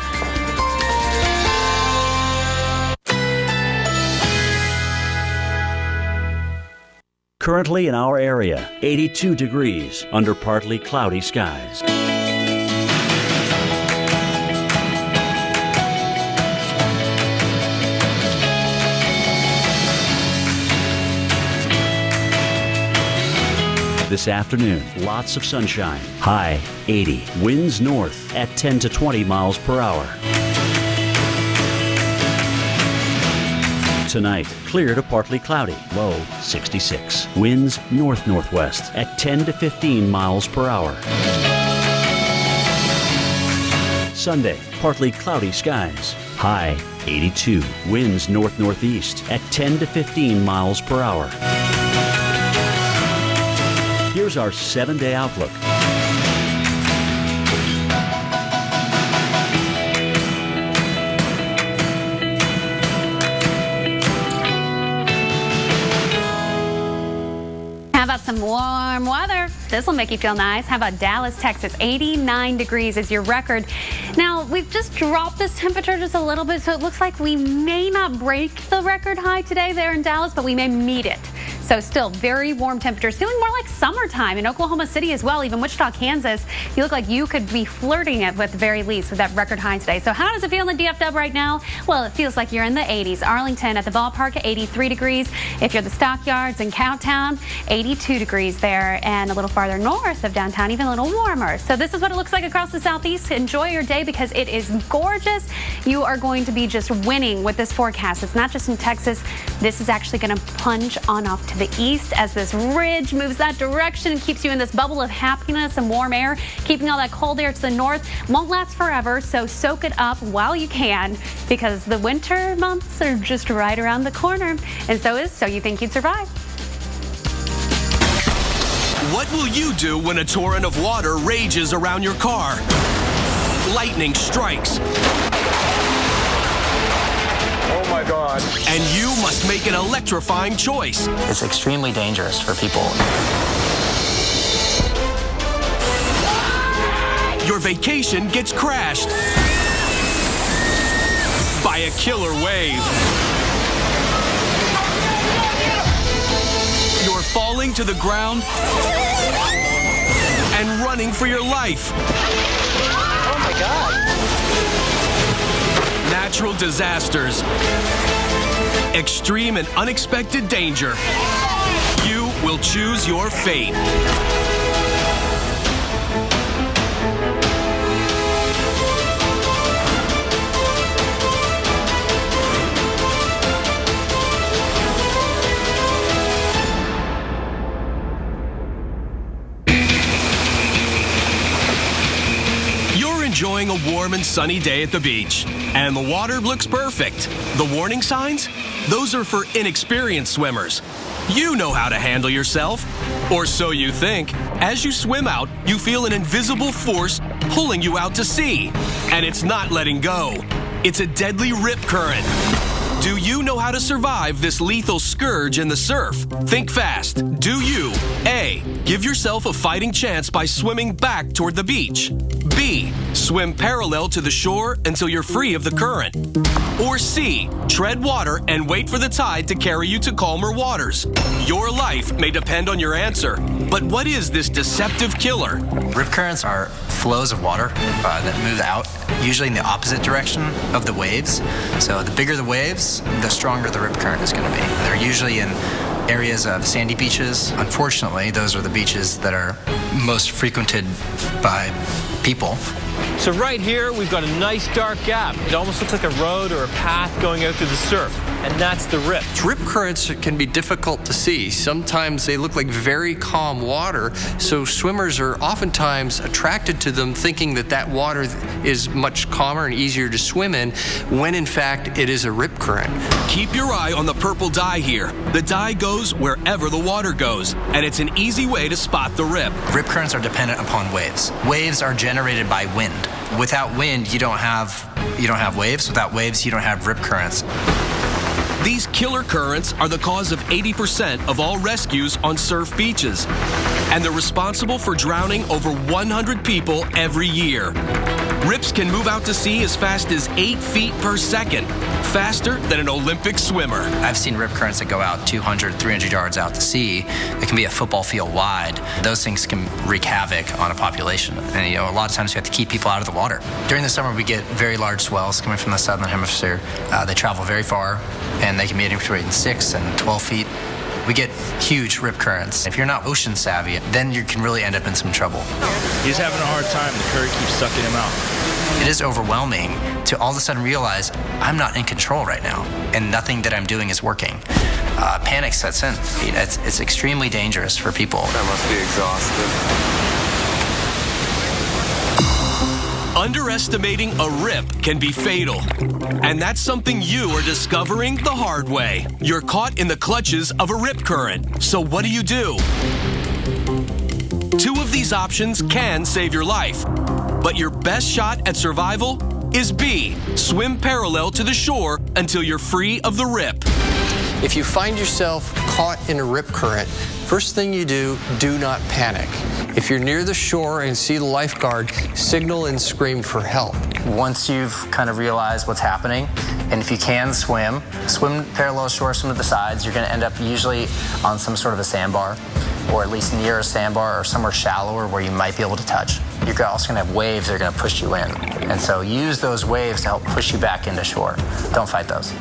Currently in our area, 82 degrees under partly cloudy skies. This afternoon, lots of sunshine. High 80. Winds north at 10 to 20 miles per hour. Tonight, clear to partly cloudy. Low 66. Winds north-northwest at 10 to 15 miles per hour. Sunday, partly cloudy skies. High 82. Winds north-northeast at 10 to 15 miles per hour. Here's our 7-day outlook. about some warm weather? This will make you feel nice. How about Dallas, Texas? 89 degrees is your record. Now, we've just dropped this temperature just a little bit, so it looks like we may not break the record high today there in Dallas, but we may meet it. So still very warm temperatures, feeling more like summertime in Oklahoma City as well, even Wichita, Kansas. You look like you could be flirting it with the very least with that record high today. So how does it feel in the DFW right now? Well, it feels like you're in the 80s. Arlington at the ballpark, 83 degrees. If you're the Stockyards in Cowtown, 82 degrees there, and a little farther north of downtown, even a little warmer. So this is what it looks like across the southeast. Enjoy your day because it is gorgeous. You are going to be just winning with this forecast. It's not just in Texas. This is actually going to plunge on off to the east as this ridge moves that direction and keeps you in this bubble of happiness and warm air, keeping all that cold air to the north. Won't last forever, so soak it up while you can because the winter months are just right around the corner. And so is So You Think You'd Survive. What will you do when a torrent of water rages around your car? Lightning strikes. Oh my God. And you must make an electrifying choice. It's extremely dangerous for people. Your vacation gets crashed by a killer wave. You're falling to the ground and running for your life. Oh my God. Natural disasters, extreme and unexpected danger. You will choose your fate. Enjoying a warm and sunny day at the beach, and the water looks perfect. The warning signs? Those are for inexperienced swimmers. You know how to handle yourself, or so you think. As you swim out, you feel an invisible force pulling you out to sea, and it's not letting go. It's a deadly rip current. Do you know how to survive this lethal scourge in the surf? Think fast. Do you A, give yourself a fighting chance by swimming back toward the beach? B, swim parallel to the shore until you're free of the current? Or C, tread water and wait for the tide to carry you to calmer waters? Your life may depend on your answer, but what is this deceptive killer? Rip currents are flows of water that move out, usually in the opposite direction of the waves. So the bigger the waves, the stronger the rip current is going to be. They're usually in areas of sandy beaches. Unfortunately, those are the beaches that are most frequented by people. So right here, we've got a nice dark gap. It almost looks like a road or a path going out through the surf, and that's the rip. Rip currents can be difficult to see. Sometimes they look like very calm water, so swimmers are oftentimes attracted to them thinking that that water is much calmer and easier to swim in, when in fact it is a rip current. Keep your eye on the purple dye here. The dye goes wherever the water goes, and it's an easy way to spot the rip. Rip currents are dependent upon waves. Waves are generated by wind. Without wind, you don't have waves. Without waves, you don't have rip currents. These killer currents are the cause of 80% of all rescues on surf beaches, and they're responsible for drowning over 100 people every year. Rips can move out to sea as fast as 8 feet per second, faster than an Olympic swimmer. I've seen rip currents that go out 200, 300 yards out to sea. It can be a football field wide. Those things can wreak havoc on a population. And a lot of times we have to keep people out of the water. During the summer, we get very large swells coming from the southern hemisphere. They travel very far, and they can be anywhere between 6 and 12 feet. We get huge rip currents. If you're not ocean savvy, then you can really end up in some trouble. He's having a hard time. The current keeps sucking him out. It is overwhelming to all of a sudden realize I'm not in control right now, and nothing that I'm doing is working. Panic sets in. It's extremely dangerous for people. That must be exhausting. Underestimating a rip can be fatal. And that's something you are discovering the hard way. You're caught in the clutches of a rip current. So what do? 2 of these options can save your life. But your best shot at survival is B, swim parallel to the shore until you're free of the rip. If you find yourself caught in a rip current, First thing you do not panic. If you're near the shore and see the lifeguard, signal and scream for help. Once you've kind of realized what's happening, and if you can swim parallel shore, swim to the sides, you're going to end up usually on some sort of a sandbar, or at least near a sandbar or somewhere shallower where you might be able to touch. You're also going to have waves that are going to push you in. And so use those waves to help push you back into shore. Don't fight those.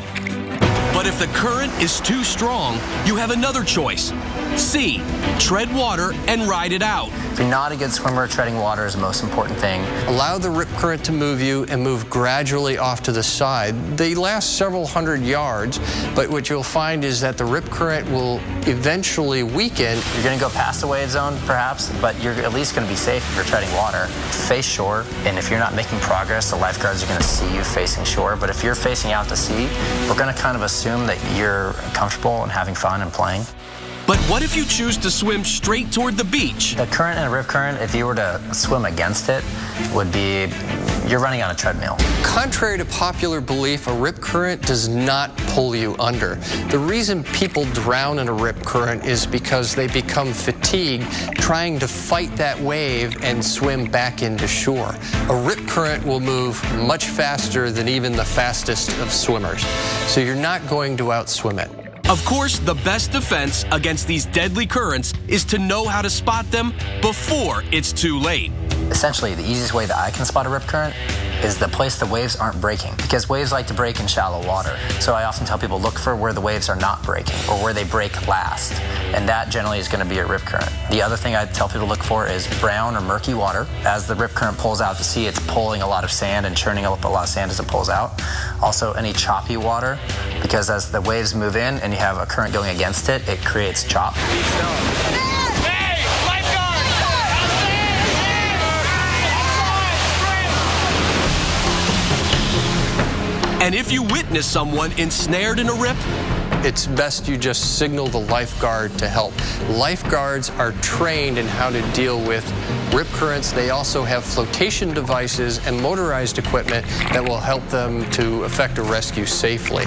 But if the current is too strong, you have another choice. C, tread water and ride it out. If you're not a good swimmer, treading water is the most important thing. Allow the rip current to move you and move gradually off to the side. They last several hundred yards, but what you'll find is that the rip current will eventually weaken. You're going to go past the wave zone, perhaps, but you're at least going to be safe if you're treading water. Face shore, and if you're not making progress, the lifeguards are going to see you facing shore. But if you're facing out to sea, we're going to kind of assume that you're comfortable and having fun and playing. But what if you choose to swim straight toward the beach? The current and a rip current, if you were to swim against it, would be you're running on a treadmill. Contrary to popular belief, a rip current does not pull you under. The reason people drown in a rip current is because they become fatigued trying to fight that wave and swim back into shore. A rip current will move much faster than even the fastest of swimmers, so you're not going to outswim it. Of course, the best defense against these deadly currents is to know how to spot them before it's too late. Essentially, the easiest way that I can spot a rip current is the place the waves aren't breaking, because waves like to break in shallow water. So I often tell people, look for where the waves are not breaking or where they break last, and that generally is going to be a rip current. The other thing I tell people to look for is brown or murky water. As the rip current pulls out to sea, it's pulling a lot of sand and churning up a lot of sand as it pulls out. Also, any choppy water, because as the waves move in and you have a current going against it, it creates chop. And if you witness someone ensnared in a rip, it's best you just signal the lifeguard to help. Lifeguards are trained in how to deal with rip currents. They also have flotation devices and motorized equipment that will help them to effect a rescue safely.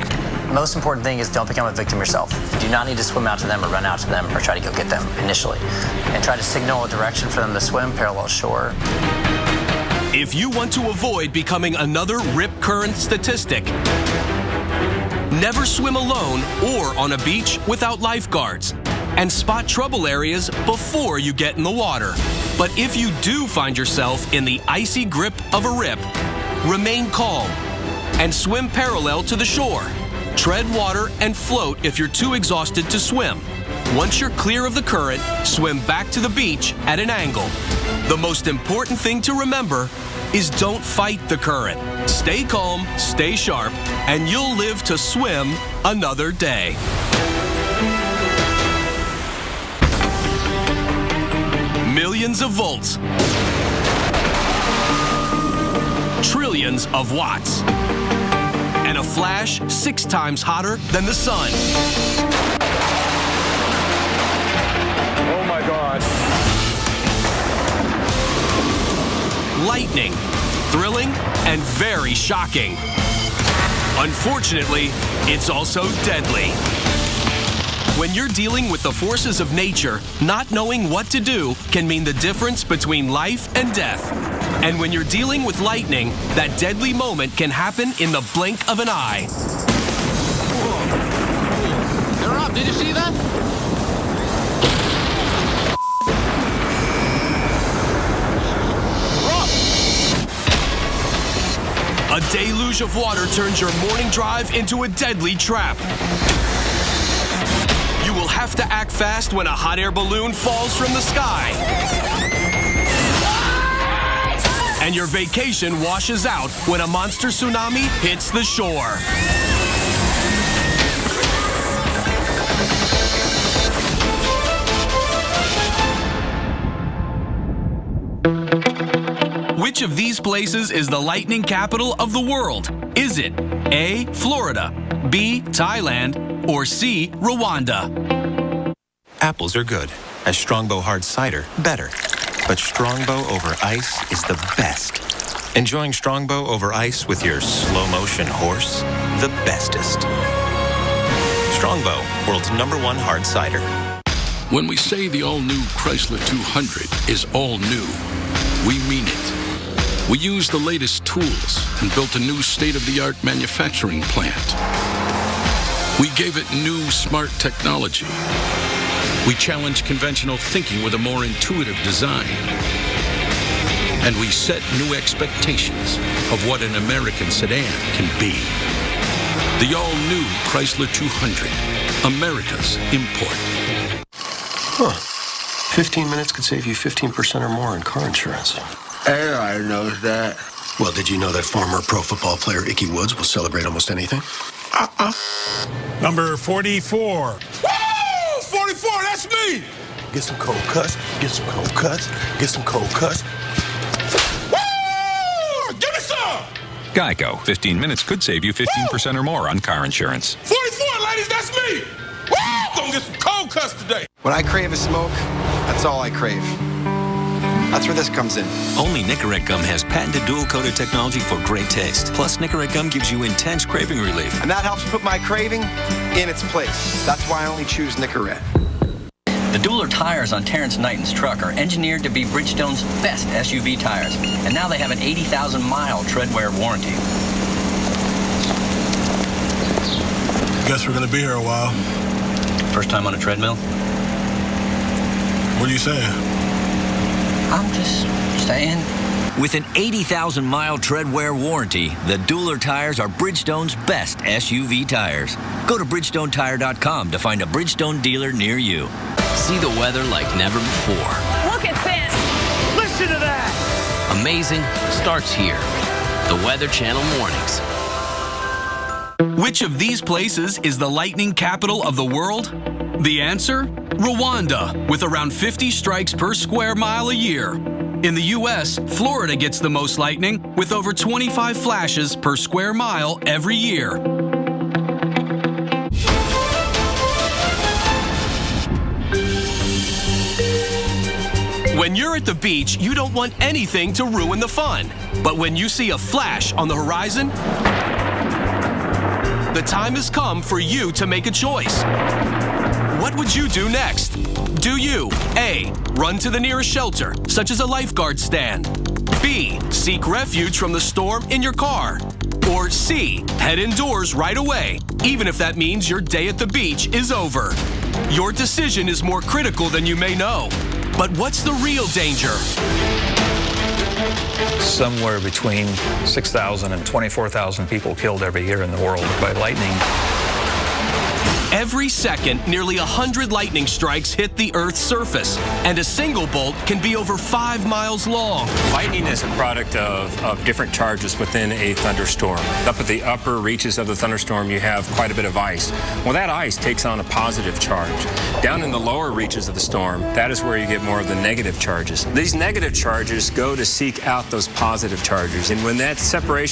Most important thing is don't become a victim yourself. You do not need to swim out to them or run out to them or try to go get them initially. And try to signal a direction for them to swim parallel shore. If you want to avoid becoming another rip current statistic, never swim alone or on a beach without lifeguards, and spot trouble areas before you get in the water. But if you do find yourself in the icy grip of a rip, remain calm and swim parallel to the shore. Tread water and float if you're too exhausted to swim. Once you're clear of the current, swim back to the beach at an angle. The most important thing to remember is don't fight the current. Stay calm, stay sharp, and you'll live to swim another day. Millions of volts. Trillions of watts. And a flash 6 times hotter than the sun. Oh my God. Lightning, thrilling, and very shocking. Unfortunately, it's also deadly. When you're dealing with the forces of nature, not knowing what to do can mean the difference between life and death. And when you're dealing with lightning, that deadly moment can happen in the blink of an eye. They're up. Did you see that? A deluge of water turns your morning drive into a deadly trap. You will have to act fast when a hot air balloon falls from the sky. And your vacation washes out when a monster tsunami hits the shore. Which of these places is the lightning capital of the world? Is it A, Florida, B, Thailand, or C, Rwanda? Apples are good. A Strongbow hard cider, better. But Strongbow over ice is the best. Enjoying Strongbow over ice with your slow-motion horse? The bestest. Strongbow, world's #1 hard cider. When we say the all-new Chrysler 200 is all new, we mean it. We used the latest tools and built a new state-of-the-art manufacturing plant. We gave it new smart technology. We challenged conventional thinking with a more intuitive design. And we set new expectations of what an American sedan can be. The all-new Chrysler 200, America's import. Huh. 15 minutes could save you 15% or more in car insurance. I knows that. Well, did you know that former pro football player Ickey Woods will celebrate almost anything? Number 44. Woo! 44, that's me! Get some cold cuts, get some cold cuts, get some cold cuts. Woo! Give me some! Geico. 15 minutes could save you 15% or more on car insurance. 44, ladies, that's me! Woo! Gonna get some cold cuts today. When I crave a smoke, that's all I crave. That's where this comes in. Only Nicorette gum has patented dual-coated technology for great taste. Plus, Nicorette gum gives you intense craving relief. And that helps put my craving in its place. That's why I only choose Nicorette. The Dueler tires on Terrence Knighton's truck are engineered to be Bridgestone's best SUV tires. And now they have an 80,000-mile tread wear warranty. Guess we're gonna be here a while. First time on a treadmill? What are you saying? I'm just saying. With an 80,000-mile tread wear warranty, the Dueler tires are Bridgestone's best SUV tires. Go to BridgestoneTire.com to find a Bridgestone dealer near you. See the weather like never before. Look at this! Listen to that! Amazing starts here. The Weather Channel Mornings. Which of these places is the lightning capital of the world? The answer? Rwanda, with around 50 strikes per square mile a year. In the U.S., Florida gets the most lightning, with over 25 flashes per square mile every year. When you're at the beach, you don't want anything to ruin the fun. But when you see a flash on the horizon, the time has come for you to make a choice. What would you do next? Do you A, run to the nearest shelter, such as a lifeguard stand? B, seek refuge from the storm in your car? Or C, head indoors right away, even if that means your day at the beach is over? Your decision is more critical than you may know. But what's the real danger? Somewhere between 6,000 and 24,000 people killed every year in the world by lightning. Every second, nearly 100 lightning strikes hit the Earth's surface, and a single bolt can be over 5 miles long. Lightning is a product of different charges within a thunderstorm. Up at the upper reaches of the thunderstorm, you have quite a bit of ice. Well, that ice takes on a positive charge. Down in the lower reaches of the storm, that is where you get more of the negative charges. These negative charges go to seek out those positive charges, and when that separation